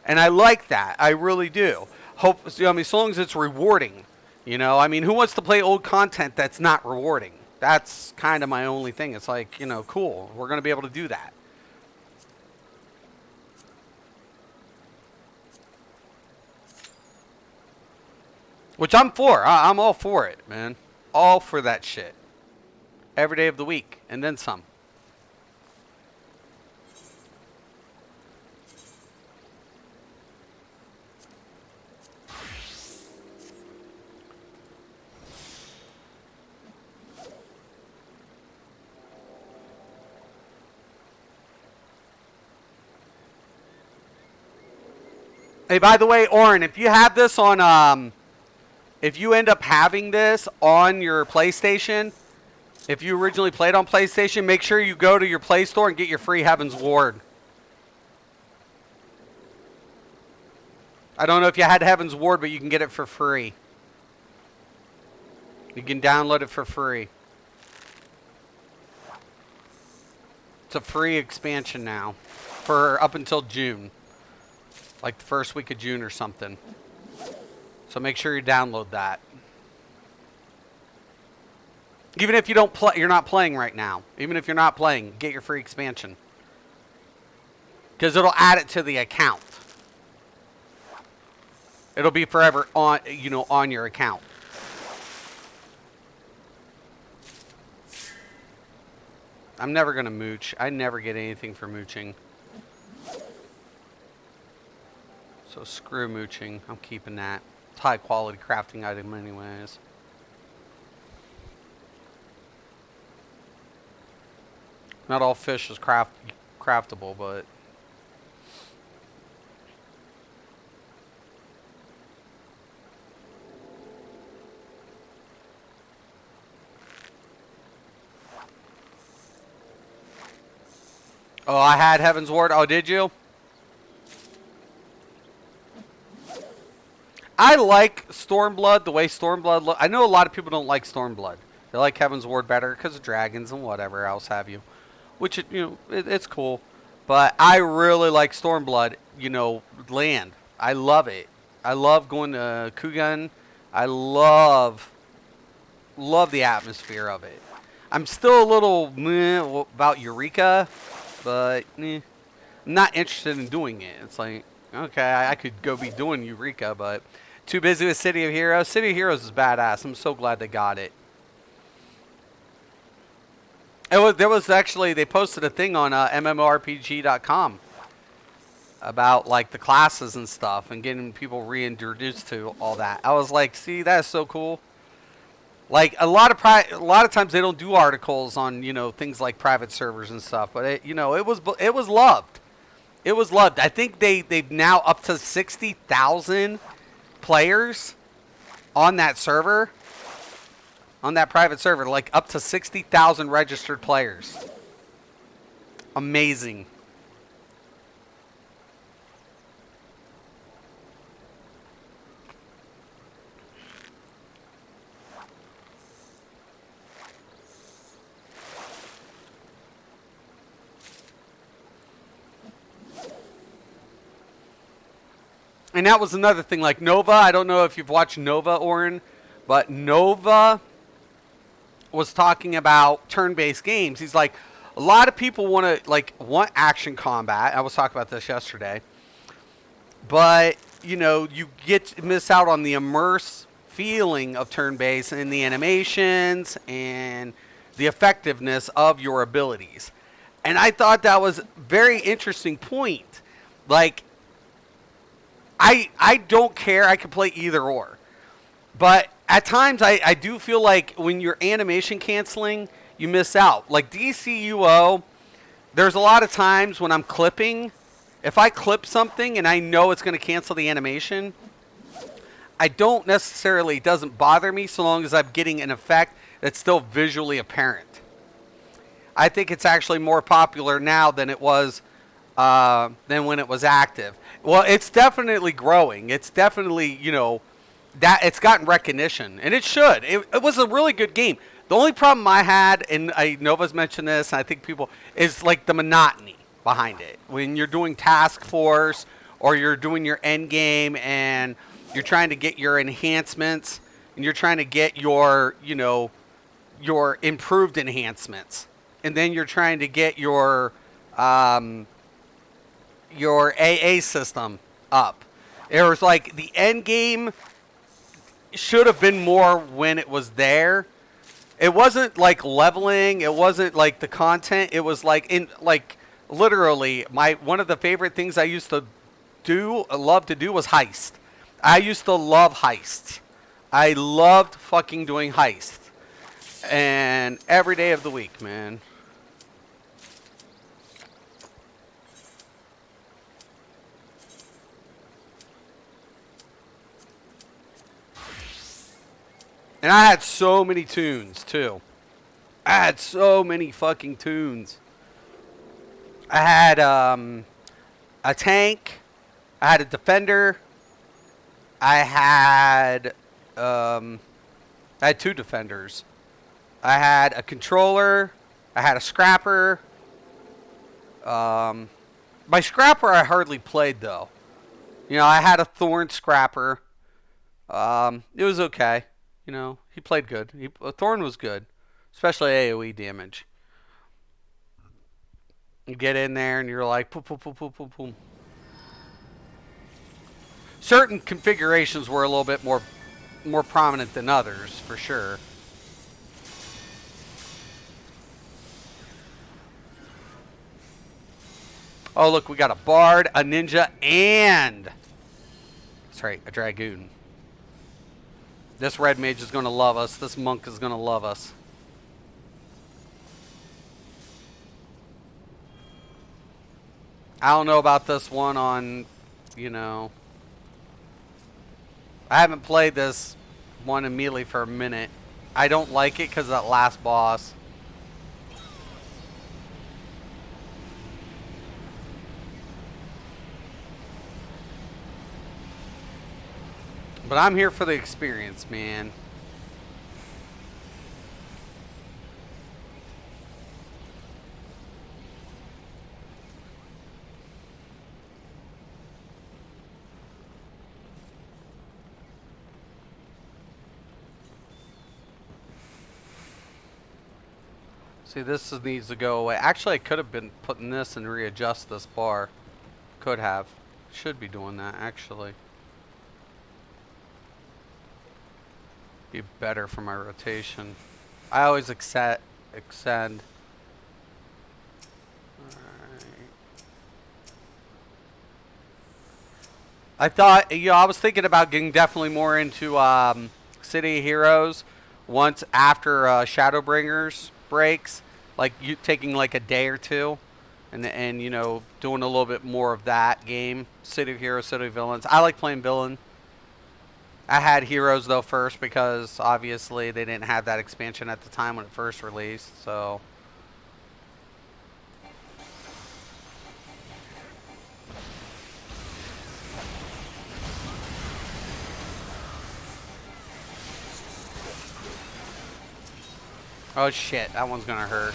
and I like that. I really do. Hope as long as it's rewarding, I mean, who wants to play old content that's not rewarding? That's kind of my only thing. It's like, cool. We're going to be able to do that. Which I'm for. I'm all for it, man. All for that shit. Every day of the week, and then some. Hey, by the way, Oren, if you have this on, if you end up having this on your PlayStation, if you originally played on PlayStation, make sure you go to your Play Store and get your free Heaven's Ward. I don't know if you had Heaven's Ward, but you can get it for free. You can download it for free. It's a free expansion now for up until June. Like the first week of June or something. So make sure you download that. Even if you don't play, you're not playing right now. Even if you're not playing, get your free expansion. Because it'll add it to the account. It'll be forever on, on your account. I'm never going to mooch. I never get anything for mooching. So screw mooching. I'm keeping that. It's a high quality crafting item anyways. Not all fish is craftable, but... Oh, I had Heaven's Ward. Oh, did you? I like Stormblood, the way Stormblood looks. I know a lot of people don't like Stormblood. They like Heaven's Ward better because of dragons and whatever else have you. Which, it's cool. But I really like Stormblood, land. I love it. I love going to Kugan. I love the atmosphere of it. I'm still a little meh about Eureka, but I'm not interested in doing it. It's like, okay, I could go be doing Eureka, but too busy with City of Heroes. City of Heroes is badass. I'm so glad they got it. There was actually, they posted a thing on MMORPG.com about like the classes and stuff and getting people reintroduced to all that. I was like, see, that's so cool. Like a lot of times they don't do articles on things like private servers and stuff, but it was loved. It was loved. I think they've now up to 60,000 players on that server. On that private server, like up to 60,000 registered players. Amazing. And that was another thing, like Nova. I don't know if you've watched Nova, Orin, but Nova was talking about turn-based games. He's like, a lot of people want action combat. I was talking about this yesterday. But, you miss out on the immerse feeling of turn-based and the animations and the effectiveness of your abilities. And I thought that was a very interesting point. Like, I don't care. I can play either or. But at times, I do feel like when you're animation canceling, you miss out. Like DCUO, there's a lot of times when I'm clipping, if I clip something and I know it's going to cancel the animation, it doesn't bother me so long as I'm getting an effect that's still visually apparent. I think it's actually more popular now than it was than when it was active. Well, it's definitely growing. It's definitely, that it's gotten recognition, and it should. It was a really good game. The only problem I had, and Nova's mentioned this, and I think people, is like the monotony behind it. When you're doing task force or you're doing your end game and you're trying to get your enhancements and you're trying to get your improved enhancements, and then you're trying to get your AA system up. It was like the end game should have been more when it was there. It wasn't like leveling. It wasn't like the content. It was like literally one of the favorite things I used to love to do was heist. I used to love heists. I loved fucking doing heists. And every day of the week, man. And I had so many tunes, too. I had so many fucking tunes. I had a tank. I had a defender. I had I had two defenders. I had a controller. I had a scrapper. My scrapper I hardly played though. You know, I had a thorn scrapper. It was okay. You know, he played good. Thorn was good, especially AOE damage. You get in there and you're like, boom, boom, boom, boom, boom, boom. Certain configurations were a little bit more prominent than others, for sure. Oh, look, we got a bard, a ninja, and that's right, a dragoon. This red mage is going to love us. This monk is going to love us. I don't know about this one on, you know, I haven't played this one immediately for a minute. I don't like it because of that last boss. But I'm here for the experience, man. See, this needs to go away. Actually, I could have been putting this and readjust this bar. Could have. Should be doing that, actually. Be better for my rotation. I always extend. Alright. I thought, you know, I was thinking about getting definitely more into City of Heroes once after Shadowbringers breaks. Like, you taking like a day or two. And you know, doing a little bit more of that game. City of Heroes, City of Villains. I like playing villain. I had Heroes though first because obviously they didn't have that expansion at the time when it first released. So oh shit, that one's gonna hurt.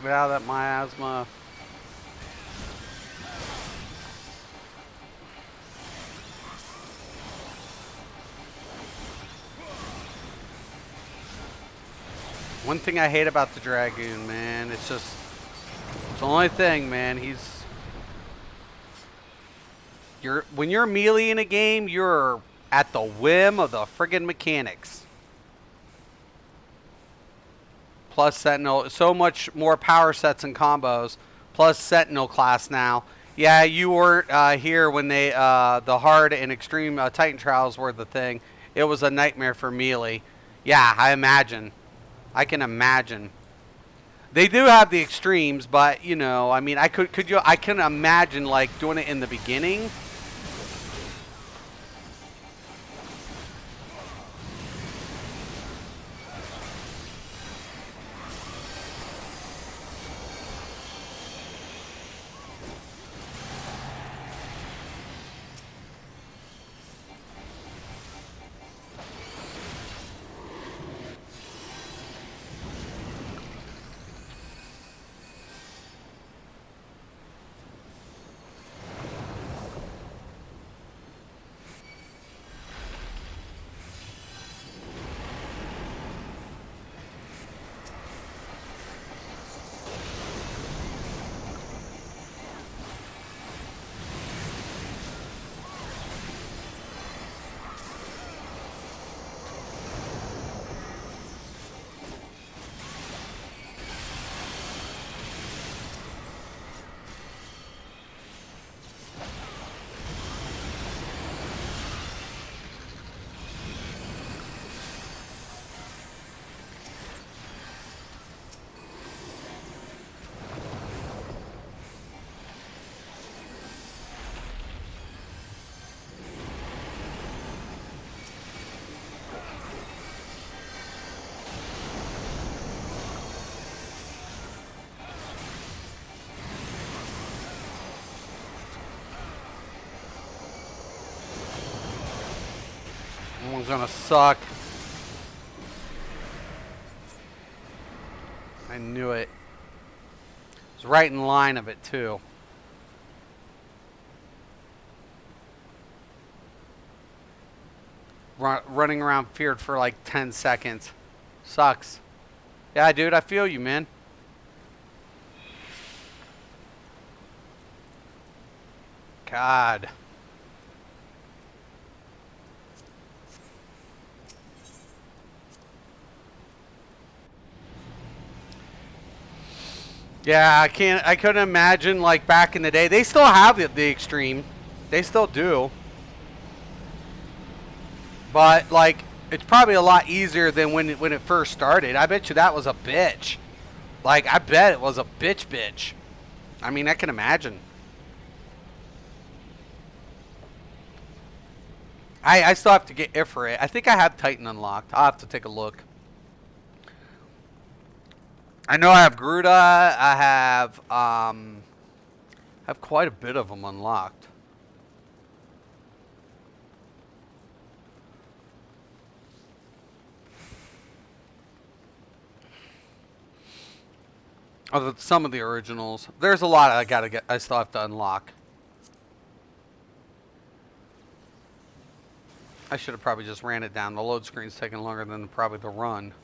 Get out of that miasma. One thing I hate about the Dragoon, man, it's just, it's the only thing, man. When you're melee in a game, you're at the whim of the friggin' mechanics. Plus Sentinel, so much more power sets and combos. Plus Sentinel class now. Yeah, you weren't here when they the hard and extreme Titan trials were the thing. It was a nightmare for melee. Yeah, I imagine. I can imagine. They do have the extremes, but you know, I mean, I can imagine like doing it in the beginning. One's gonna suck. I knew it. It was right in line of it too. Running around feared for like 10 seconds. Sucks. Yeah, dude, I feel you, man. God. Yeah, I couldn't imagine like back in the day. They still have the extreme. They still do. But like it's probably a lot easier than when it first started. I bet you that was a bitch. Like I bet it was a bitch. I mean, I can imagine. I still have to get Ifrit. I think I have Titan unlocked. I'll have to take a look. I know I have Gruda. I have quite a bit of them unlocked. Of some of the originals. There's a lot I still have to unlock. I should have probably just ran it down. The load screen's taking longer than probably the run.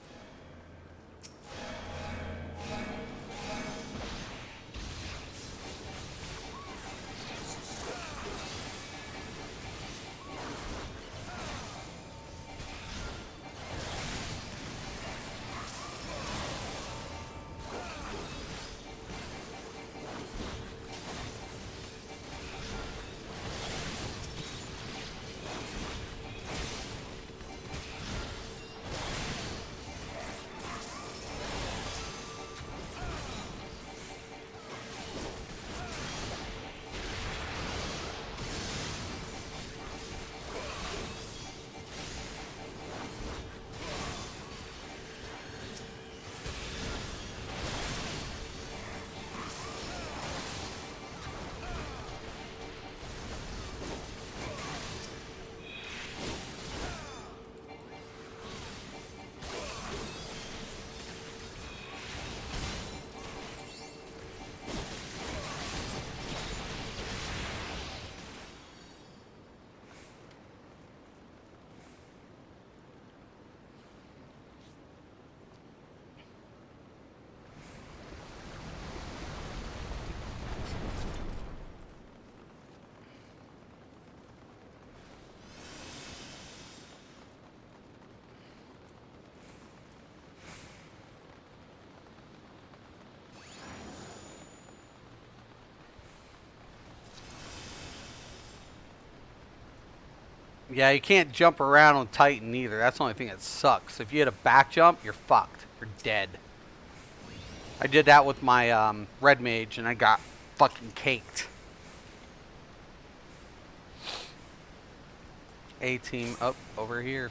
Yeah, you can't jump around on Titan either. That's the only thing that sucks. If you hit a back jump, you're fucked. You're dead. I did that with my red mage, and I got fucking caked. A team up over here.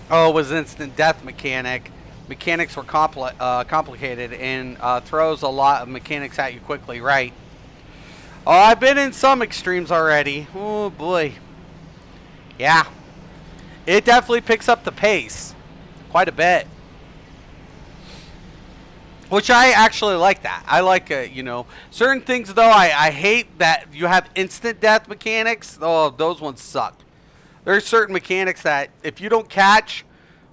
Oh, it was instant death mechanic. Mechanics were complicated and throws a lot of mechanics at you quickly, right? Oh, I've been in some extremes already. Oh, boy. Yeah. It definitely picks up the pace quite a bit. Which I actually like that. I like, certain things, though, I hate that you have instant death mechanics. Oh, those ones suck. There's certain mechanics that if you don't catch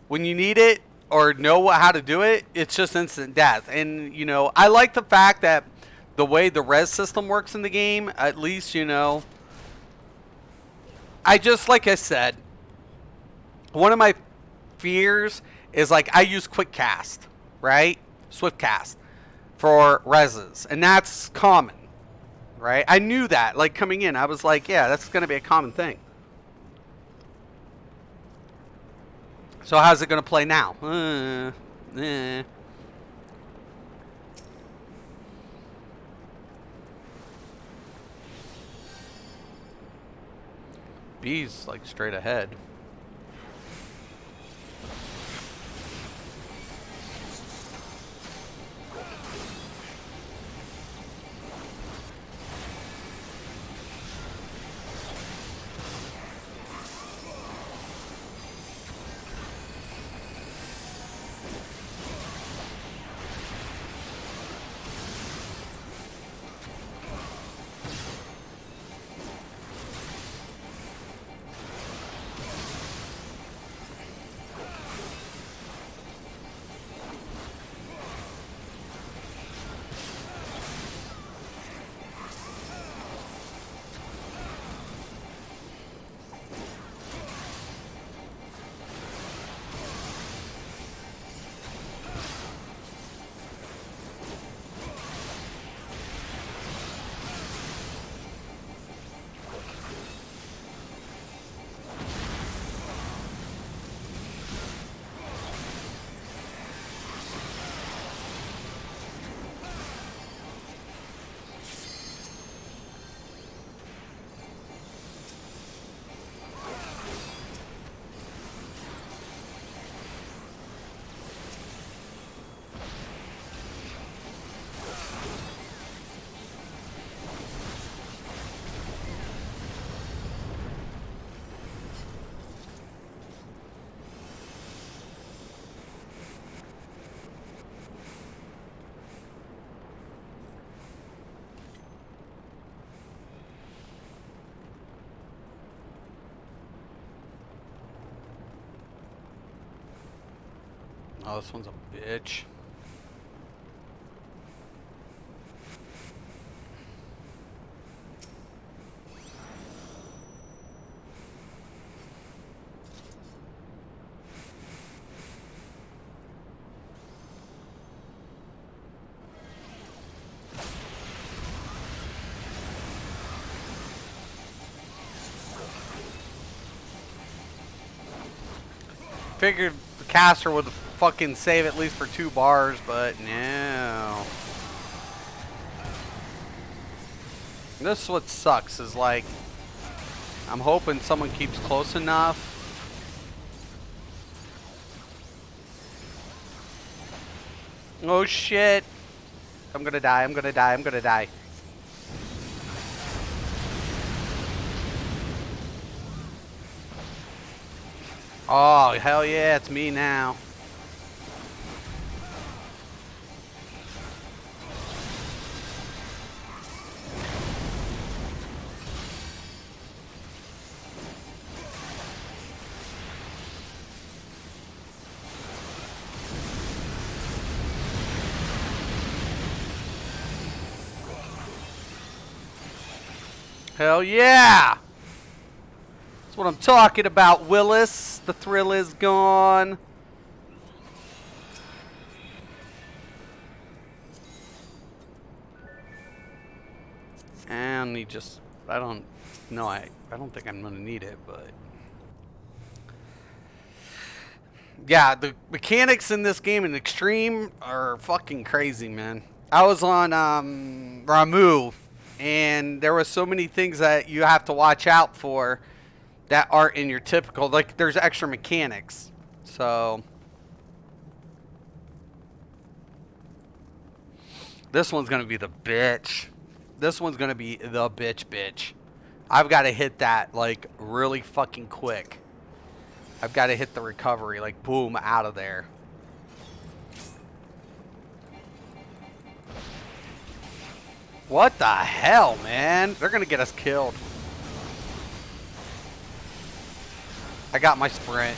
when you need it or know how to do it, it's just instant death. And, I like the fact that the way the res system works in the game, at least, I just, like I said, one of my fears is, like, I use quick cast, right? Swift cast for reses. And that's common, right? I knew that, like, coming in. I was like, yeah, that's going to be a common thing. So how's it going to play now? B's like straight ahead. Oh, this one's a bitch. Figured the caster would fucking save at least for 2 bars, but no. This is what sucks, is like, I'm hoping someone keeps close enough. Oh shit. I'm gonna die, I'm gonna die, I'm gonna die. Oh, hell yeah, it's me now. Hell yeah! That's what I'm talking about, Willis. The thrill is gone. And he just, I don't know, I don't think I'm gonna need it, but yeah, the mechanics in this game in Extreme are fucking crazy, man. I was on Ramu, and there was so many things that you have to watch out for that aren't in your typical, like there's extra mechanics. So this one's gonna be the bitch. This one's gonna be the bitch. I've got to hit that like really fucking quick. I've got to hit the recovery, like boom, out of there. What the hell, man? They're gonna get us killed. I got my sprint.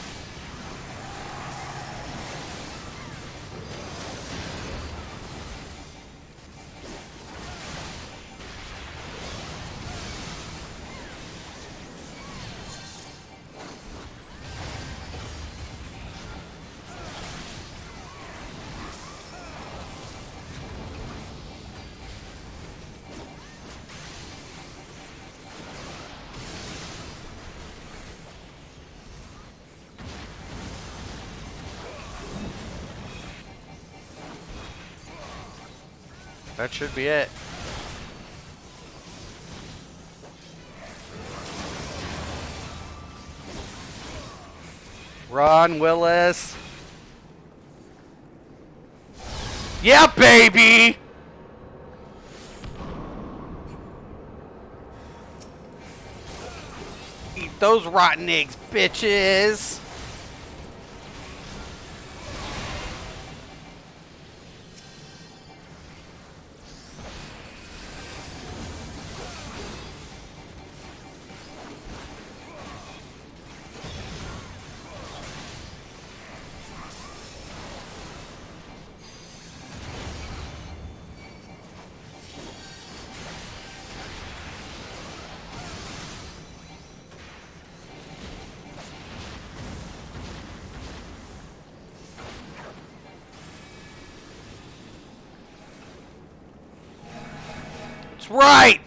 That should be it. Run, Willis. Yeah, baby! Eat those rotten eggs, bitches! That's right!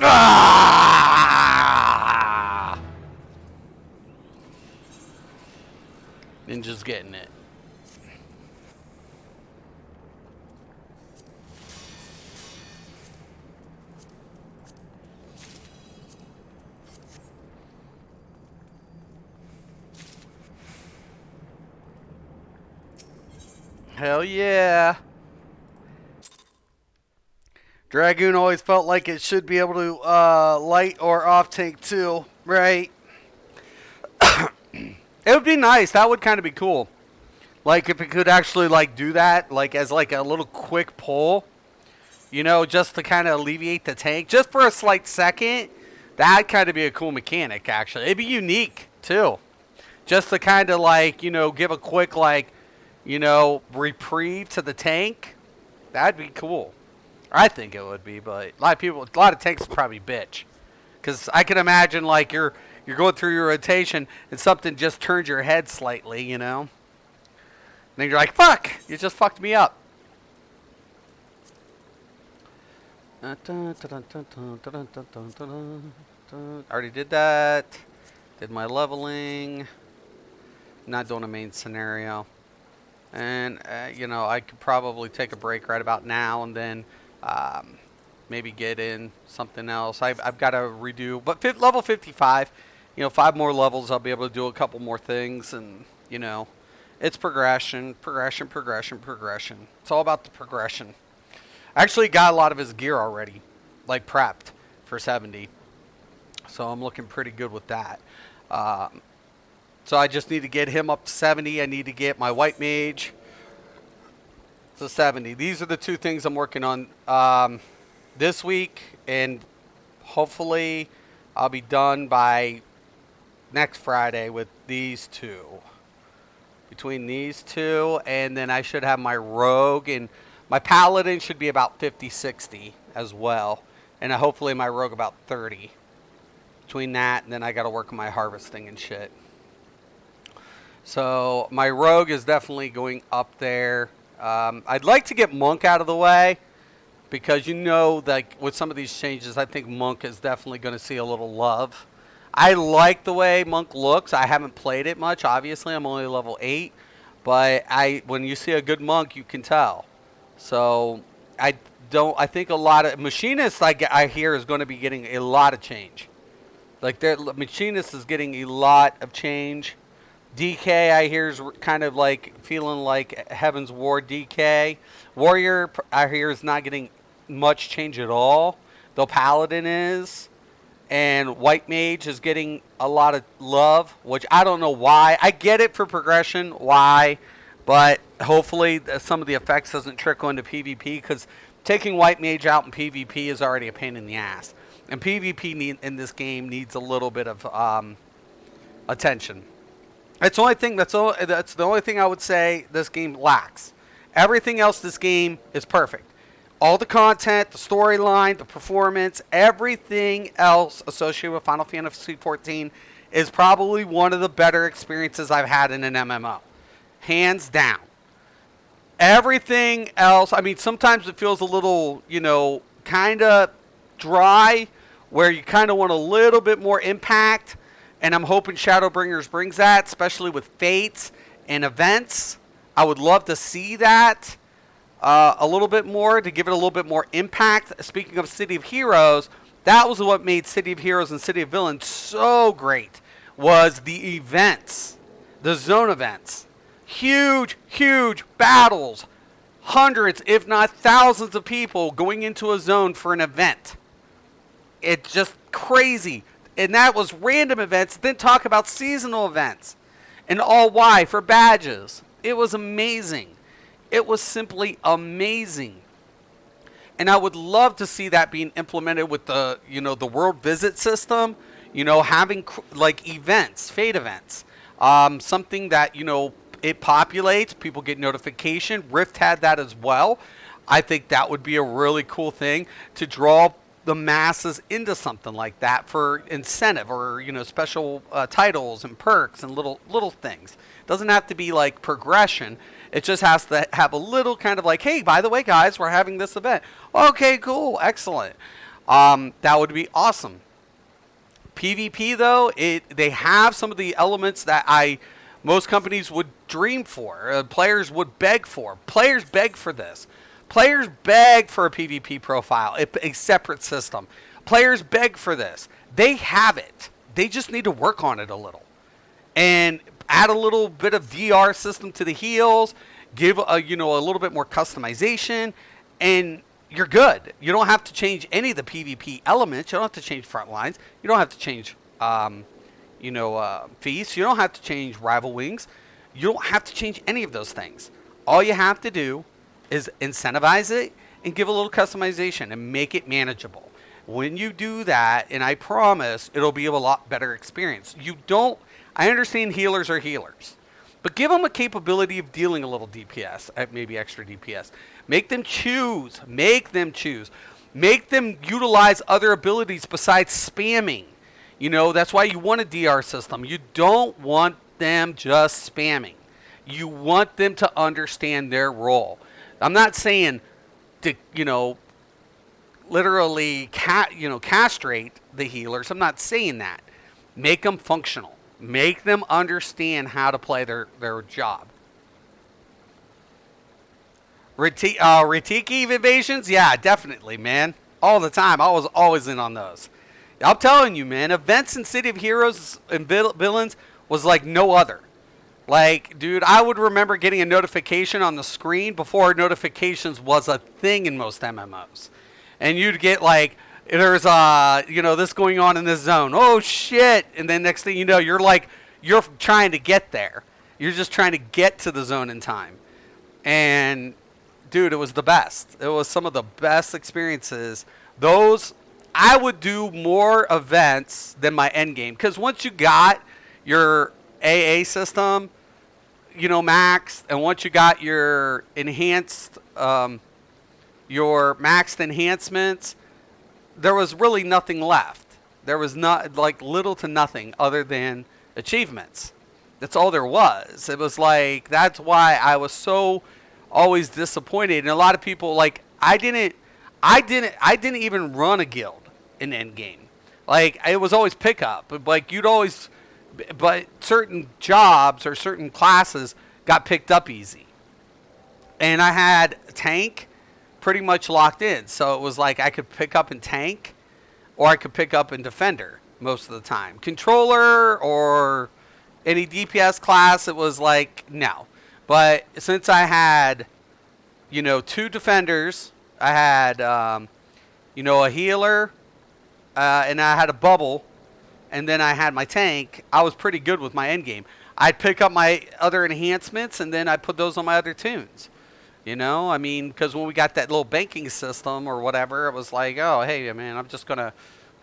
Ah! Ninja's getting it. Hell yeah. Dragoon always felt like it should be able to light or off tank too, right? It would be nice. That would kind of be cool. Like if it could actually like do that, like as like a little quick pull, you know, just to kind of alleviate the tank, just for a slight second. That'd kind of be a cool mechanic, actually. It'd be unique too, just to kind of like, you know, give a quick like, you know, reprieve to the tank. That'd be cool. I think it would be, but a lot of tanks would probably bitch, because I can imagine like you're going through your rotation and something just turns your head slightly, you know. And then you're like, fuck, you just fucked me up. Already did that. Did my leveling. Not doing a main scenario. And, you know, I could probably take a break right about now and then maybe get in something else. I've got to redo. But level 55, you know, 5 more levels, I'll be able to do a couple more things. And, you know, it's progression, progression, progression, progression. It's all about the progression. I actually got a lot of his gear already, like prepped for 70. So I'm looking pretty good with that. So I just need to get him up to 70. I need to get my white mage to 70. These are the 2 things I'm working on this week. And hopefully I'll be done by next Friday with these 2. Between these 2, and then I should have my rogue, and my paladin should be about 50-60 as well. And hopefully my rogue about 30. Between that, and then I got to work on my harvesting and shit. So my rogue is definitely going up there. I'd like to get monk out of the way, because you know, like with some of these changes, I think monk is definitely going to see a little love. I like the way monk looks. I haven't played it much. Obviously, I'm only level 8, but when you see a good monk, you can tell. So I think a lot of machinists I hear is going to be getting a lot of change. Like their machinist is getting a lot of change. DK I hear is kind of like feeling like Heaven's Ward DK. Warrior I hear is not getting much change at all. Though Paladin is. And White Mage is getting a lot of love, which I don't know why. I get it for progression, why, but hopefully some of the effects doesn't trickle into PvP, because taking White Mage out in PvP is already a pain in the ass. And PvP in this game needs a little bit of attention. That's the only thing I would say this game lacks. Everything else this game is perfect. All the content, the storyline, the performance, everything else associated with Final Fantasy XIV is probably one of the better experiences I've had in an MMO. Hands down. Everything else, I mean, sometimes it feels a little, you know, kind of dry, where you kind of want a little bit more impact, and I'm hoping Shadowbringers brings that, especially with fates and events. I would love to see that. A little bit more, to give it a little bit more impact. Speaking of City of Heroes, that was what made City of Heroes and City of Villains so great, was the events, the zone events. Huge, huge battles. Hundreds, if not thousands of people going into a zone for an event. It's just crazy. And that was random events. Then talk about seasonal events. And all why? For badges. It was amazing. It was simply amazing. And I would love to see that being implemented with the, you know, the world visit system, you know, having like events, fate events, something that, you know, it populates, people get notification. Rift had that as well. I think that would be a really cool thing to draw the masses into something like that for incentive, or, you know, special titles and perks and little things. It doesn't have to be like progression. It just has to have a little kind of like, hey, by the way, guys, we're having this event. Okay, cool, excellent. That would be awesome. PvP though, they have some of the elements that most companies would dream for. Players would beg for. Players beg for this. Players beg for a PvP profile, a separate system. Players beg for this. They have it. They just need to work on it a little. And add a little bit of DR system to the heals. give a little bit more customization, and you're good. You don't have to change any of the PvP elements. You don't have to change front lines. You don't have to change feasts. You don't have to change rival wings. You don't have to change any of those things. All you have to do is incentivize it and give a little customization and make it manageable. When you do that, and I promise it'll be a lot better experience. I understand healers are healers, but give them a capability of dealing a little DPS, maybe extra DPS. Make them choose. Make them choose. Make them utilize other abilities besides spamming. That's why you want a DR system. You don't want them just spamming. You want them to understand their role. I'm not saying to, literally castrate the healers. I'm not saying that. Make them functional. Make them understand how to play their job. Ritiki evasions? Yeah, definitely, man. All the time. I was always in on those. I'm telling you, man, events in City of Heroes and Villains was like no other. Like, dude, I would remember getting a notification on the screen before notifications was a thing in most MMOs. And you'd get like, there's this going on in this zone. Oh shit! And then next thing you know, you're trying to get there. You're just trying to get to the zone in time. And dude, it was the best. It was some of the best experiences. I would do more events than my end game, because once you got your AA system, maxed, and once you got your enhanced, your maxed enhancements, there was really nothing left. There was not little to nothing other than achievements. That's all there was. It was like, that's why I was so always disappointed. And a lot of people, I didn't even run a guild in endgame. It was always pickup. But certain jobs or certain classes got picked up easy. And I had tank pretty much locked in. So it was like I could pick up in tank, or I could pick up in defender most of the time. Controller or any DPS class, it was like, no. But since I had, 2 defenders, I had, a healer, and I had a bubble, and then I had my tank, I was pretty good with my end game. I'd pick up my other enhancements, and then I'd put those on my other tunes. Because when we got that little banking system or whatever, it was like, oh, hey, man, I'm just going to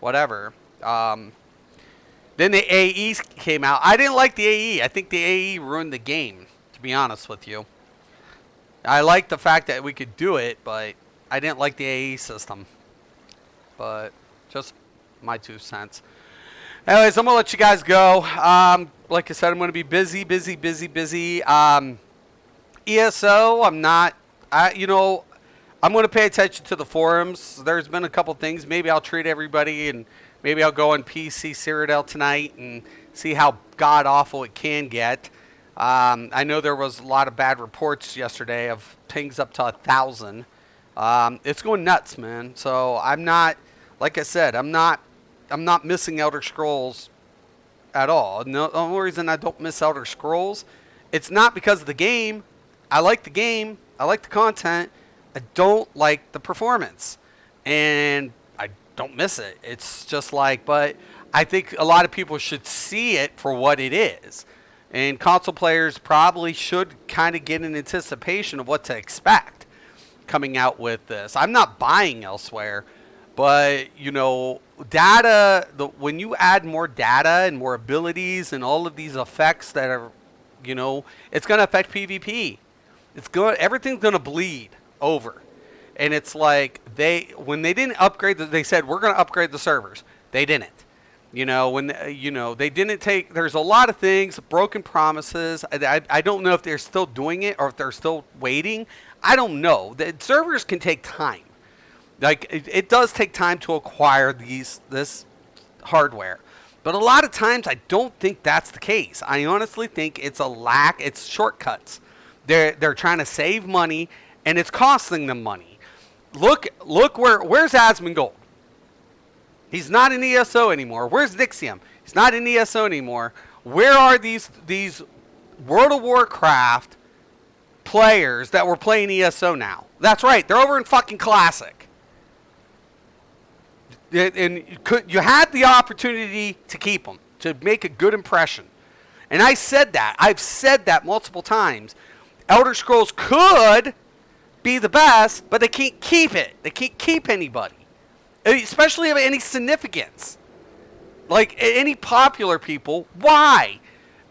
whatever. Then the AE came out. I didn't like the AE. I think the AE ruined the game, to be honest with you. I liked the fact that we could do it, but I didn't like the AE system. But just my 2 cents. Anyways, I'm going to let you guys go. Like I said, I'm going to be busy. ESO, I'm not. I'm going to pay attention to the forums. There's been a couple things. Maybe I'll treat everybody, and maybe I'll go on PC Cyrodiil tonight and see how god-awful it can get. I know there was a lot of bad reports yesterday of pings up to 1,000. It's going nuts, man. So I'm not, like I said, I'm not missing Elder Scrolls at all. No, the only reason I don't miss Elder Scrolls, it's not because of the game. I like the game. I like the content. I don't like the performance. And I don't miss it. It's just but I think a lot of people should see it for what it is. And console players probably should kind of get an anticipation of what to expect coming out with this. I'm not buying elsewhere, but, data, when you add more data and more abilities and all of these effects that are, it's going to affect PvP. Everything's going to bleed over. And it's like when they didn't upgrade, they said, we're going to upgrade the servers. They didn't. They didn't take, there's a lot of things, broken promises. I don't know if they're still doing it or if they're still waiting. I don't know. The servers can take time. It does take time to acquire this hardware. But a lot of times I don't think that's the case. I honestly think it's it's shortcuts. They're trying to save money, and it's costing them money. Look where's Asmongold? He's not in ESO anymore. Where's Dixium? He's not in ESO anymore. Where are these World of Warcraft players that were playing ESO now. That's right. They're over in fucking Classic. And you had the opportunity to keep them, to make a good impression. And I said that. I've said that multiple times. Elder Scrolls could be the best, but they can't keep it. They can't keep anybody, especially of any significance. Like any popular people. Why?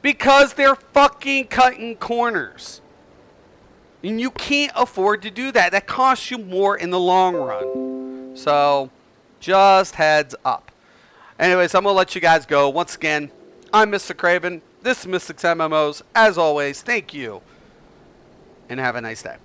Because they're fucking cutting corners. And you can't afford to do that. That costs you more in the long run. So, just heads up. Anyways, I'm going to let you guys go. Once again, I'm Mr. Craven. This is Mystics MMOs. As always, thank you. And have a nice day.